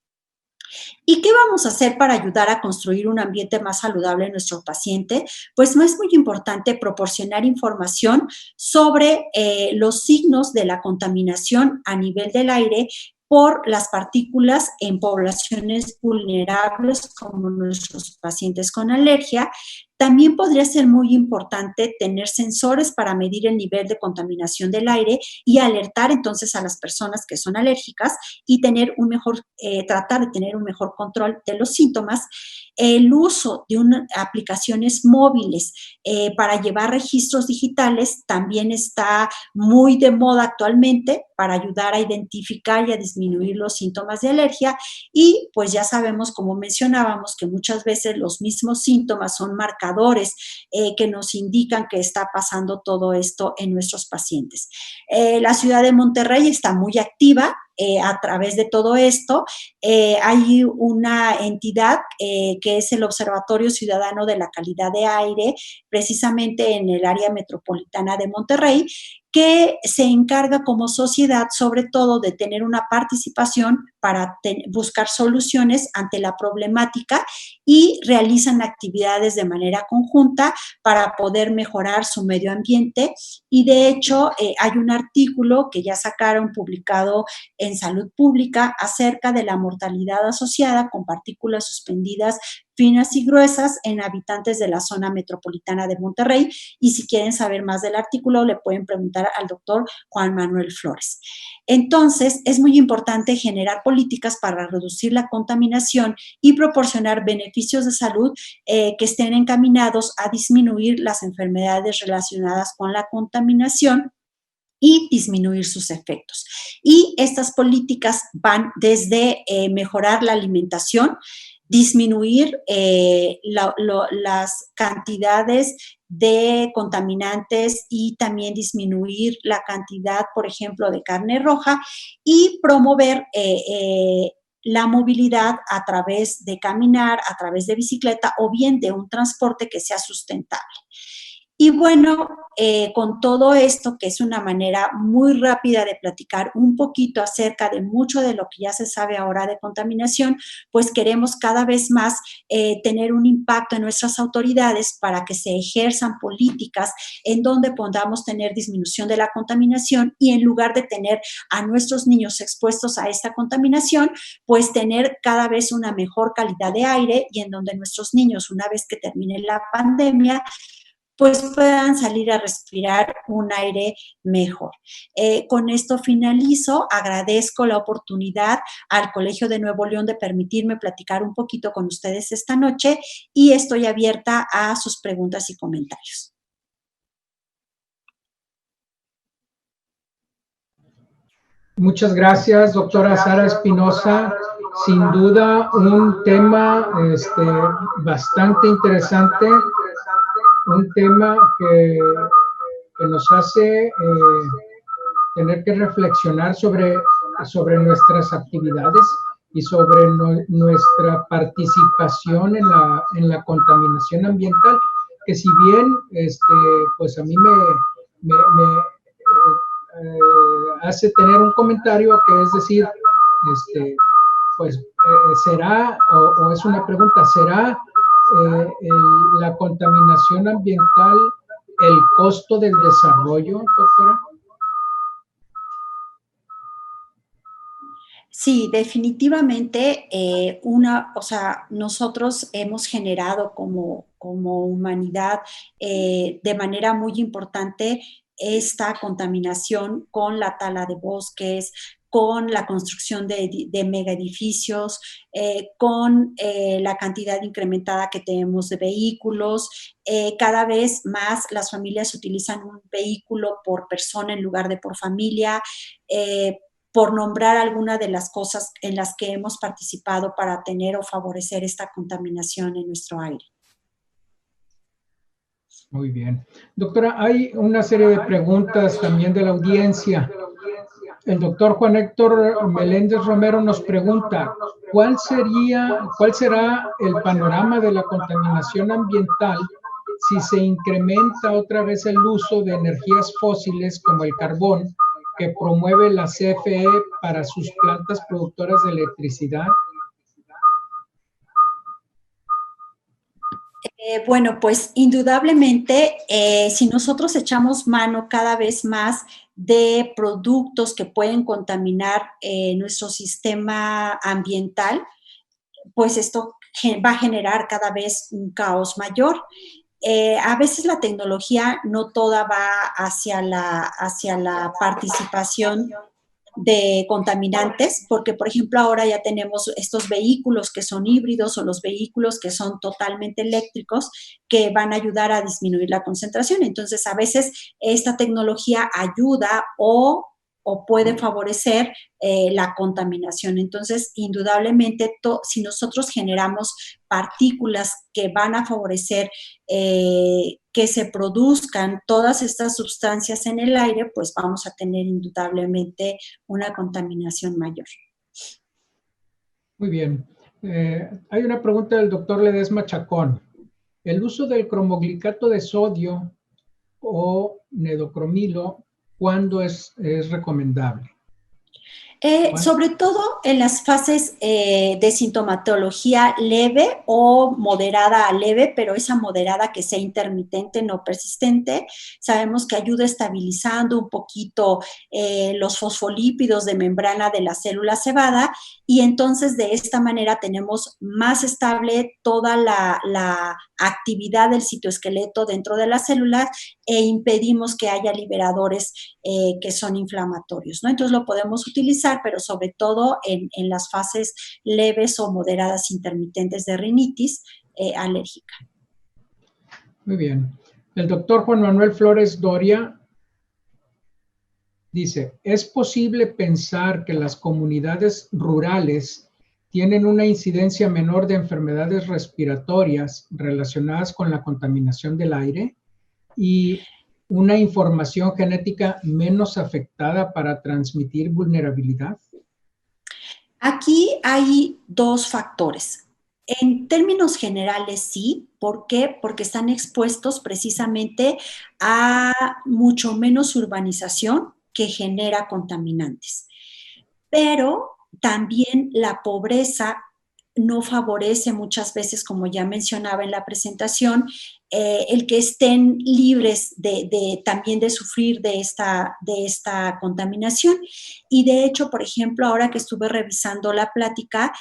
¿Y qué vamos a hacer para ayudar a construir un ambiente más saludable en nuestro paciente? Pues no es muy importante proporcionar información sobre los signos de la contaminación a nivel del aire por las partículas en poblaciones vulnerables como nuestros pacientes con alergia. También podría ser muy importante tener sensores para medir el nivel de contaminación del aire y alertar entonces a las personas que son alérgicas y tratar de tener un mejor control de los síntomas. El uso de aplicaciones móviles para llevar registros digitales también está muy de moda actualmente para ayudar a identificar y a disminuir los síntomas de alergia y pues ya sabemos, como mencionábamos, que muchas veces los mismos síntomas son marcadores que nos indican que está pasando todo esto en nuestros pacientes. La ciudad de Monterrey está muy activa a través de todo esto. Hay una entidad que es el Observatorio Ciudadano de la Calidad de Aire, precisamente en el área metropolitana de Monterrey, que se encarga como sociedad sobre todo de tener una participación para buscar soluciones ante la problemática y realizan actividades de manera conjunta para poder mejorar su medio ambiente. Y de hecho hay un artículo que ya sacaron publicado en salud pública acerca de la mortalidad asociada con partículas suspendidas finas y gruesas en habitantes de la zona metropolitana de Monterrey, y si quieren saber más del artículo le pueden preguntar al doctor Juan Manuel Flores. Entonces, es muy importante generar políticas para reducir la contaminación y proporcionar beneficios de salud que estén encaminados a disminuir las enfermedades relacionadas con la contaminación y disminuir sus efectos. Y estas políticas van desde mejorar la alimentación, disminuir las cantidades de contaminantes y también disminuir la cantidad, por ejemplo, de carne roja, y promover la movilidad a través de caminar, a través de bicicleta o bien de un transporte que sea sustentable. Y bueno, con todo esto, que es una manera muy rápida de platicar un poquito acerca de mucho de lo que ya se sabe ahora de contaminación, pues queremos cada vez más tener un impacto en nuestras autoridades para que se ejerzan políticas en donde podamos tener disminución de la contaminación, y en lugar de tener a nuestros niños expuestos a esta contaminación, pues tener cada vez una mejor calidad de aire, y en donde nuestros niños, una vez que termine la pandemia, pues puedan salir a respirar un aire mejor. Con esto finalizo. Agradezco la oportunidad al Colegio de Nuevo León de permitirme platicar un poquito con ustedes esta noche, y estoy abierta a sus preguntas y comentarios.
Muchas gracias, doctora Sara Espinosa. Sin duda un tema bastante interesante, un tema que nos hace tener que reflexionar sobre nuestras actividades y sobre nuestra participación en la contaminación ambiental, que si bien pues a mí me hace tener un comentario, que es decir, pues será, o es una pregunta, ¿será la contaminación ambiental el costo del desarrollo, doctora?
Sí, definitivamente nosotros hemos generado como humanidad de manera muy importante esta contaminación con la tala de bosques, con la construcción de megaedificios, con la cantidad incrementada que tenemos de vehículos. Cada vez más las familias utilizan un vehículo por persona en lugar de por familia, por nombrar alguna de las cosas en las que hemos participado para tener o favorecer esta contaminación en nuestro aire.
Muy bien. Doctora, hay una serie de preguntas también de la audiencia. El doctor Juan Héctor Meléndez Romero nos pregunta, ¿cuál será el panorama de la contaminación ambiental si se incrementa otra vez el uso de energías fósiles como el carbón, que promueve la CFE para sus plantas productoras de electricidad?
Bueno, pues indudablemente, si nosotros echamos mano cada vez más de productos que pueden contaminar nuestro sistema ambiental, pues esto va a generar cada vez un caos mayor. A veces la tecnología no toda va hacia la participación de contaminantes, porque por ejemplo ahora ya tenemos estos vehículos que son híbridos o los vehículos que son totalmente eléctricos, que van a ayudar a disminuir la concentración. Entonces a veces esta tecnología ayuda o puede favorecer la contaminación. Entonces, indudablemente, si nosotros generamos partículas que van a favorecer que se produzcan todas estas sustancias en el aire, pues vamos a tener indudablemente una contaminación mayor.
Muy bien. Hay una pregunta del doctor Ledesma Chacón. ¿El uso del cromoglicato de sodio o nedocromilo, cuándo es recomendable?
Sobre todo en las fases de sintomatología leve o moderada a leve, pero esa moderada que sea intermitente, no persistente, sabemos que ayuda estabilizando un poquito los fosfolípidos de membrana de la célula cebada, y entonces de esta manera tenemos más estable toda la actividad del citoesqueleto dentro de las células e impedimos que haya liberadores que son inflamatorios, ¿no? Entonces lo podemos utilizar, pero sobre todo en las fases leves o moderadas intermitentes de rinitis alérgica.
Muy bien. El doctor Juan Manuel Flores Doria dice, ¿es posible pensar que las comunidades rurales tienen una incidencia menor de enfermedades respiratorias relacionadas con la contaminación del aire y una información genética menos afectada para transmitir vulnerabilidad?
Aquí hay dos factores. En términos generales, sí. ¿Por qué? Porque están expuestos precisamente a mucho menos urbanización que genera contaminantes. Pero también la pobreza no favorece muchas veces, como ya mencionaba en la presentación, el que estén libres también de sufrir de esta contaminación. Y de hecho, por ejemplo, ahora que estuve revisando la plática,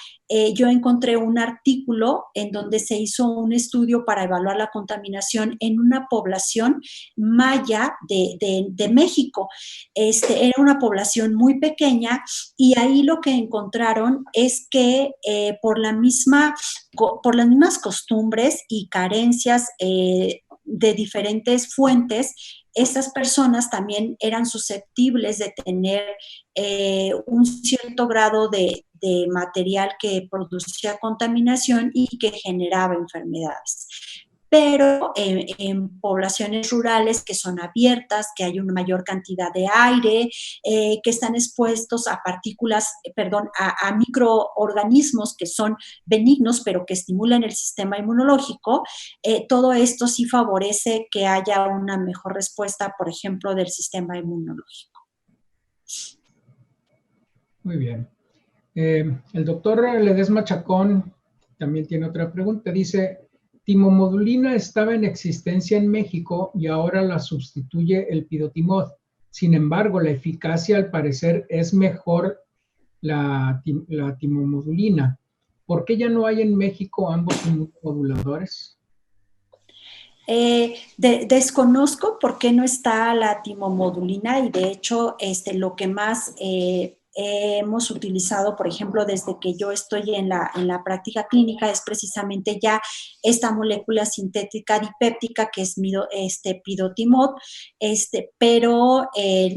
yo encontré un artículo en donde se hizo un estudio para evaluar la contaminación en una población maya de México. Era una población muy pequeña y ahí lo que encontraron es que por las mismas costumbres y carencias de diferentes fuentes, estas personas también eran susceptibles de tener un cierto grado de material que producía contaminación y que generaba enfermedades. Pero en poblaciones rurales que son abiertas, que hay una mayor cantidad de aire, que están expuestos a partículas, a microorganismos que son benignos, pero que estimulan el sistema inmunológico, todo esto sí favorece que haya una mejor respuesta, por ejemplo, del sistema inmunológico.
Muy bien. El doctor Ledesma Chacón también tiene otra pregunta. Dice, timomodulina estaba en existencia en México y ahora la sustituye el pidotimod. Sin embargo, la eficacia al parecer es mejor la timomodulina. ¿Por qué ya no hay en México ambos moduladores?
Desconozco por qué no está la timomodulina y de hecho lo que más hemos utilizado, por ejemplo, desde que yo estoy en la práctica clínica, es precisamente ya esta molécula sintética dipéptica que es pidotimod, pero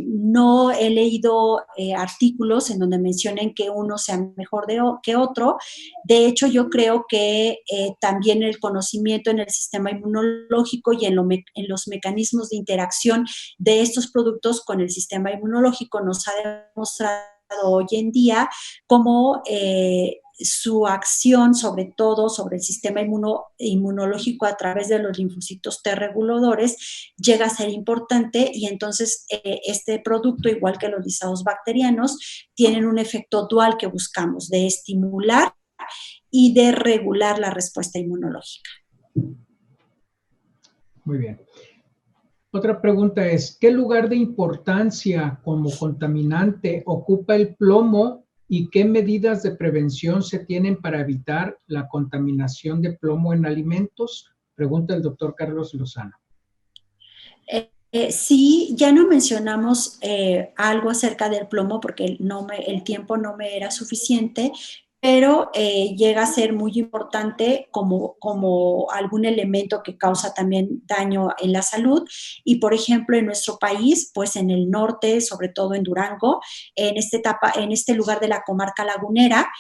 no he leído artículos en donde mencionen que uno sea mejor que otro. De hecho, yo creo que también el conocimiento en el sistema inmunológico y en los mecanismos de interacción de estos productos con el sistema inmunológico nos ha demostrado hoy en día como su acción, sobre todo sobre el sistema inmunológico a través de los linfocitos T reguladores, llega a ser importante y entonces este producto, igual que los lisados bacterianos, tienen un efecto dual que buscamos, de estimular y de regular la respuesta inmunológica.
Muy bien. Otra pregunta es, ¿qué lugar de importancia como contaminante ocupa el plomo y qué medidas de prevención se tienen para evitar la contaminación de plomo en alimentos? Pregunta el doctor Carlos Lozano.
Sí, ya no mencionamos algo acerca del plomo porque el tiempo no me era suficiente, pero llega a ser muy importante como algún elemento que causa también daño en la salud. Y, por ejemplo, en nuestro país, pues en el norte, sobre todo en Durango, en este lugar de la comarca lagunera,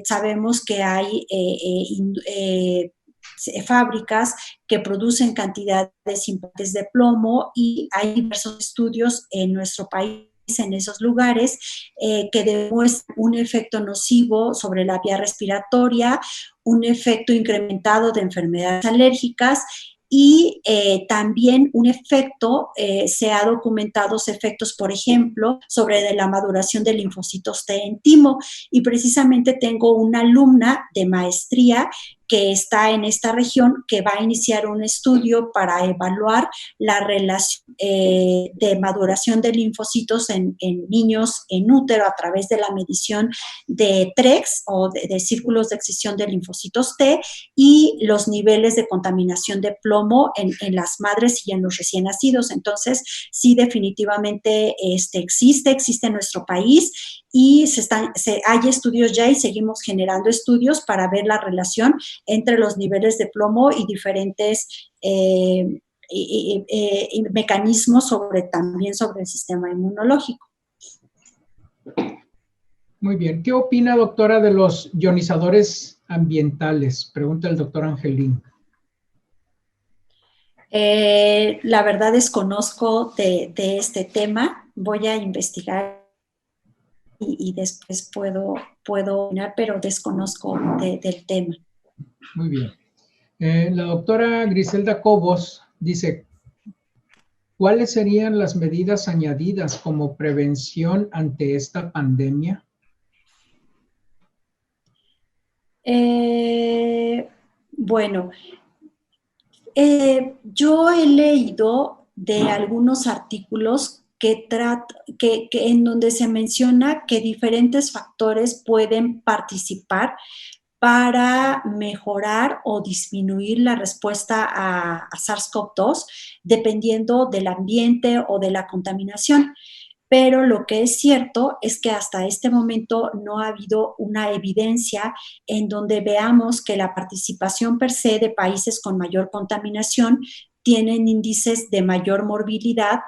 sabemos que hay fábricas que producen cantidades importantes de plomo y hay diversos estudios en nuestro país en esos lugares que demuestran un efecto nocivo sobre la vía respiratoria, un efecto incrementado de enfermedades alérgicas y también un efecto, se ha documentado efectos, por ejemplo, sobre la maduración de linfocitos T en timo, y precisamente tengo una alumna de maestría que está en esta región, que va a iniciar un estudio para evaluar la relación de maduración de linfocitos en niños en útero a través de la medición de TREX o de círculos de excisión de linfocitos T y los niveles de contaminación de plomo en las madres y en los recién nacidos. Entonces, sí, definitivamente existe en nuestro país y hay estudios ya y seguimos generando estudios para ver la relación entre los niveles de plomo y diferentes mecanismos también sobre el sistema inmunológico.
Muy bien. ¿Qué opina, doctora, de los ionizadores ambientales? Pregunta el doctor Angelín.
La verdad desconozco de este tema. Voy a investigar y después puedo opinar, pero desconozco del tema.
Muy bien. La doctora Griselda Cobos dice, ¿cuáles serían las medidas añadidas como prevención ante esta pandemia?
Bueno, yo he leído de algunos artículos que en donde se menciona que diferentes factores pueden participar para mejorar o disminuir la respuesta a SARS-CoV-2, dependiendo del ambiente o de la contaminación. Pero lo que es cierto es que hasta este momento no ha habido una evidencia en donde veamos que la participación per se de países con mayor contaminación tienen índices de mayor morbilidad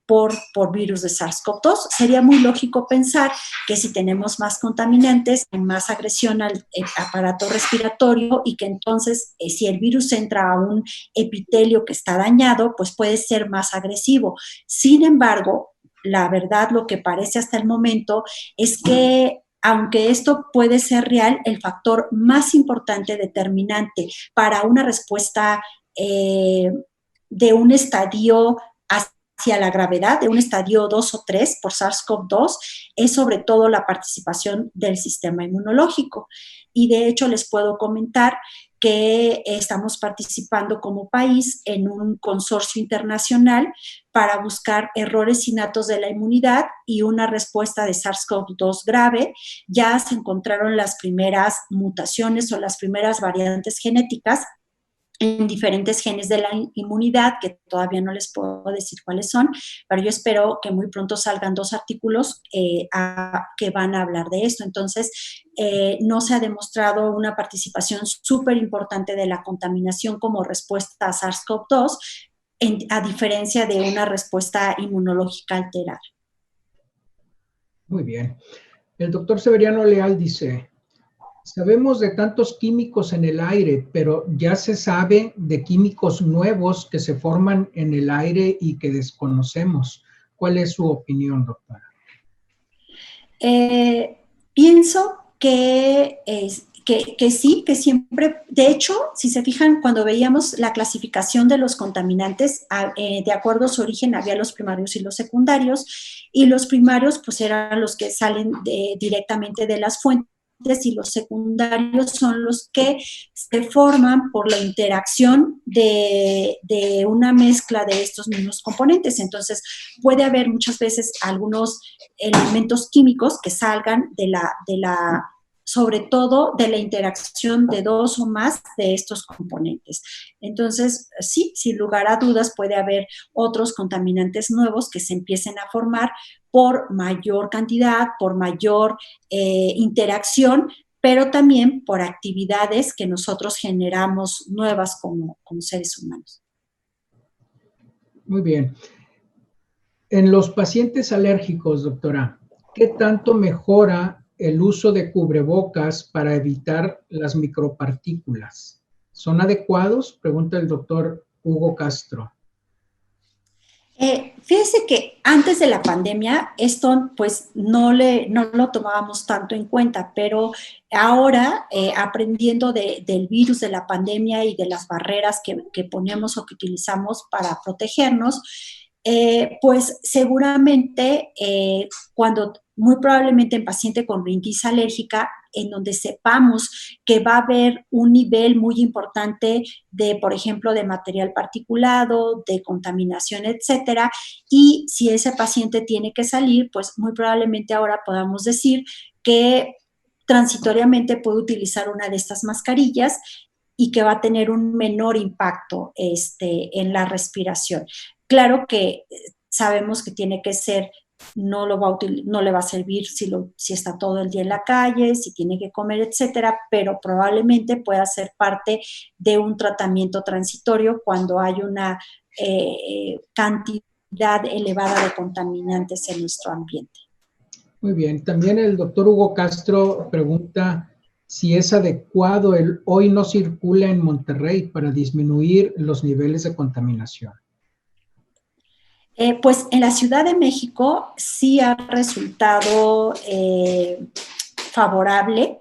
por virus de SARS-CoV-2. Sería muy lógico pensar que si tenemos más contaminantes, hay más agresión al aparato respiratorio y que entonces si el virus entra a un epitelio que está dañado, pues puede ser más agresivo. Sin embargo, la verdad, lo que parece hasta el momento es que aunque esto puede ser real, el factor más importante determinante para una respuesta de un estadio hacia la gravedad, de un estadio 2 o 3 por SARS-CoV-2, es sobre todo la participación del sistema inmunológico. Y de hecho les puedo comentar que estamos participando como país en un consorcio internacional para buscar errores innatos de la inmunidad y una respuesta de SARS-CoV-2 grave. Ya se encontraron las primeras mutaciones o las primeras variantes genéticas en diferentes genes de la inmunidad, que todavía no les puedo decir cuáles son, pero yo espero que muy pronto salgan 2 artículos que van a hablar de esto. Entonces, no se ha demostrado una participación súper importante de la contaminación como respuesta a SARS-CoV-2, a diferencia de una respuesta inmunológica alterada.
Muy bien. El doctor Severiano Leal dice, sabemos de tantos químicos en el aire, pero ya se sabe de químicos nuevos que se forman en el aire y que desconocemos. ¿Cuál es su opinión, doctora?
Pienso que sí, que siempre, de hecho, si se fijan, cuando veíamos la clasificación de los contaminantes, de acuerdo a su origen, había los primarios y los secundarios, y los primarios pues eran los que salen directamente de las fuentes, y los secundarios son los que se forman por la interacción de una mezcla de estos mismos componentes. Puede haber muchas veces algunos elementos químicos que salgan sobre todo de la interacción de 2 o más de estos componentes. Entonces, sí, sin lugar a dudas puede haber otros contaminantes nuevos que se empiecen a formar por mayor cantidad, por mayor interacción, pero también por actividades que nosotros generamos nuevas como seres humanos.
Muy bien. En los pacientes alérgicos, doctora, ¿qué tanto mejora el uso de cubrebocas para evitar las micropartículas? ¿Son adecuados? Pregunta el doctor Hugo Castro.
Fíjese que antes de la pandemia esto pues no lo tomábamos tanto en cuenta, pero ahora aprendiendo del virus, de la pandemia y de las barreras que ponemos o que utilizamos para protegernos, pues seguramente cuando muy probablemente en paciente con rinitis alérgica, en donde sepamos que va a haber un nivel muy importante de, por ejemplo, de material particulado, de contaminación, etcétera, y si ese paciente tiene que salir, pues muy probablemente ahora podamos decir que transitoriamente puede utilizar una de estas mascarillas y que va a tener un menor impacto en la respiración. Claro que sabemos que tiene que ser, no le va a servir si está todo el día en la calle, si tiene que comer, etcétera, pero probablemente pueda ser parte de un tratamiento transitorio cuando hay una cantidad elevada de contaminantes en nuestro ambiente.
Muy bien. También el doctor Hugo Castro pregunta si es adecuado el hoy no circula en Monterrey para disminuir los niveles de contaminación.
Pues en la Ciudad de México sí ha resultado favorable.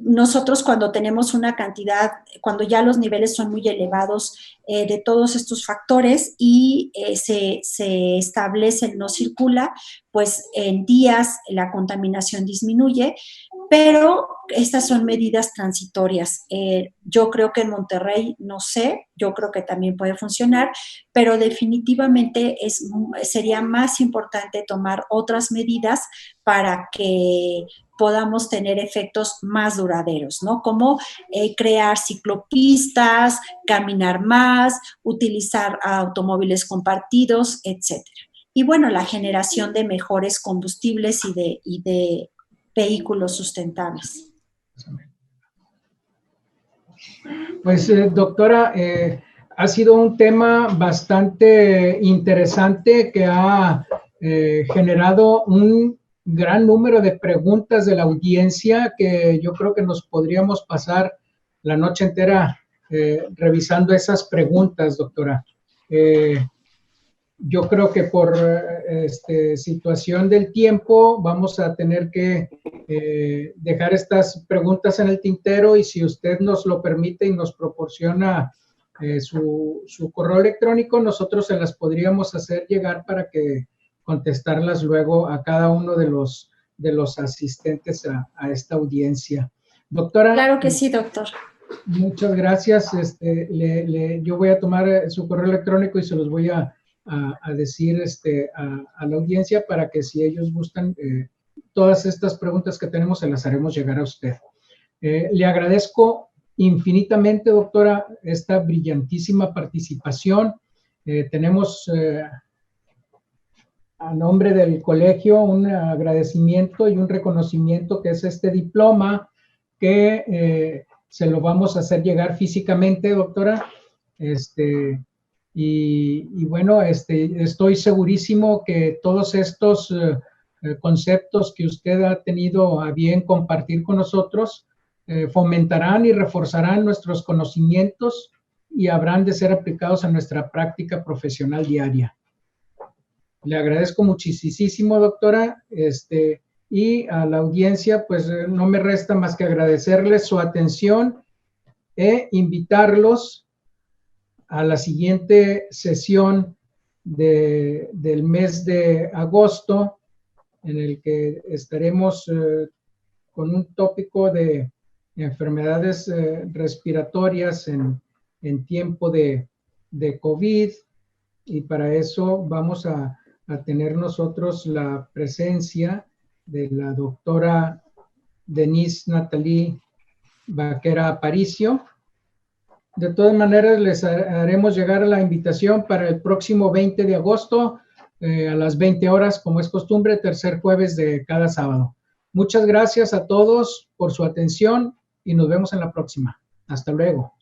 Nosotros cuando tenemos una cantidad, cuando ya los niveles son muy elevados de todos estos factores y se establece el no circula, pues en días la contaminación disminuye, pero estas son medidas transitorias. Yo creo que en Monterrey, no sé, yo creo que también puede funcionar, pero definitivamente sería más importante tomar otras medidas para que podamos tener efectos más duraderos, ¿no? Como crear ciclopistas, caminar más, utilizar automóviles compartidos, etcétera. Y bueno, la generación de mejores combustibles y de vehículos sustentables.
Pues, doctora, ha sido un tema bastante interesante que ha generado un gran número de preguntas de la audiencia que yo creo que nos podríamos pasar la noche entera revisando esas preguntas, doctora. Yo creo que por situación del tiempo vamos a tener que dejar estas preguntas en el tintero, y si usted nos lo permite y nos proporciona su correo electrónico, nosotros se las podríamos hacer llegar para que contestarlas luego a cada uno de los asistentes a esta audiencia. Doctora.
Claro que sí, doctor.
Muchas gracias. Yo voy a tomar su correo electrónico y se los voy a decir a la audiencia para que, si ellos gustan, todas estas preguntas que tenemos se las haremos llegar a usted. Le agradezco infinitamente, doctora, esta brillantísima participación. Tenemos a nombre del colegio un agradecimiento y un reconocimiento, que es este diploma que se lo vamos a hacer llegar físicamente, doctora. Y bueno, estoy segurísimo que todos estos conceptos que usted ha tenido a bien compartir con nosotros fomentarán y reforzarán nuestros conocimientos y habrán de ser aplicados a nuestra práctica profesional diaria. Le agradezco muchísimo, doctora, y a la audiencia, pues no me resta más que agradecerles su atención e invitarlos a la siguiente sesión del mes de agosto, en el que estaremos con un tópico de enfermedades respiratorias en tiempo de COVID, y para eso vamos a tener nosotros la presencia de la doctora Denise Nathalie Vaquera Aparicio. De todas maneras, les haremos llegar la invitación para el próximo 20 de agosto a las 20 horas, como es costumbre, tercer jueves de cada sábado. Muchas gracias a todos por su atención y nos vemos en la próxima. Hasta luego.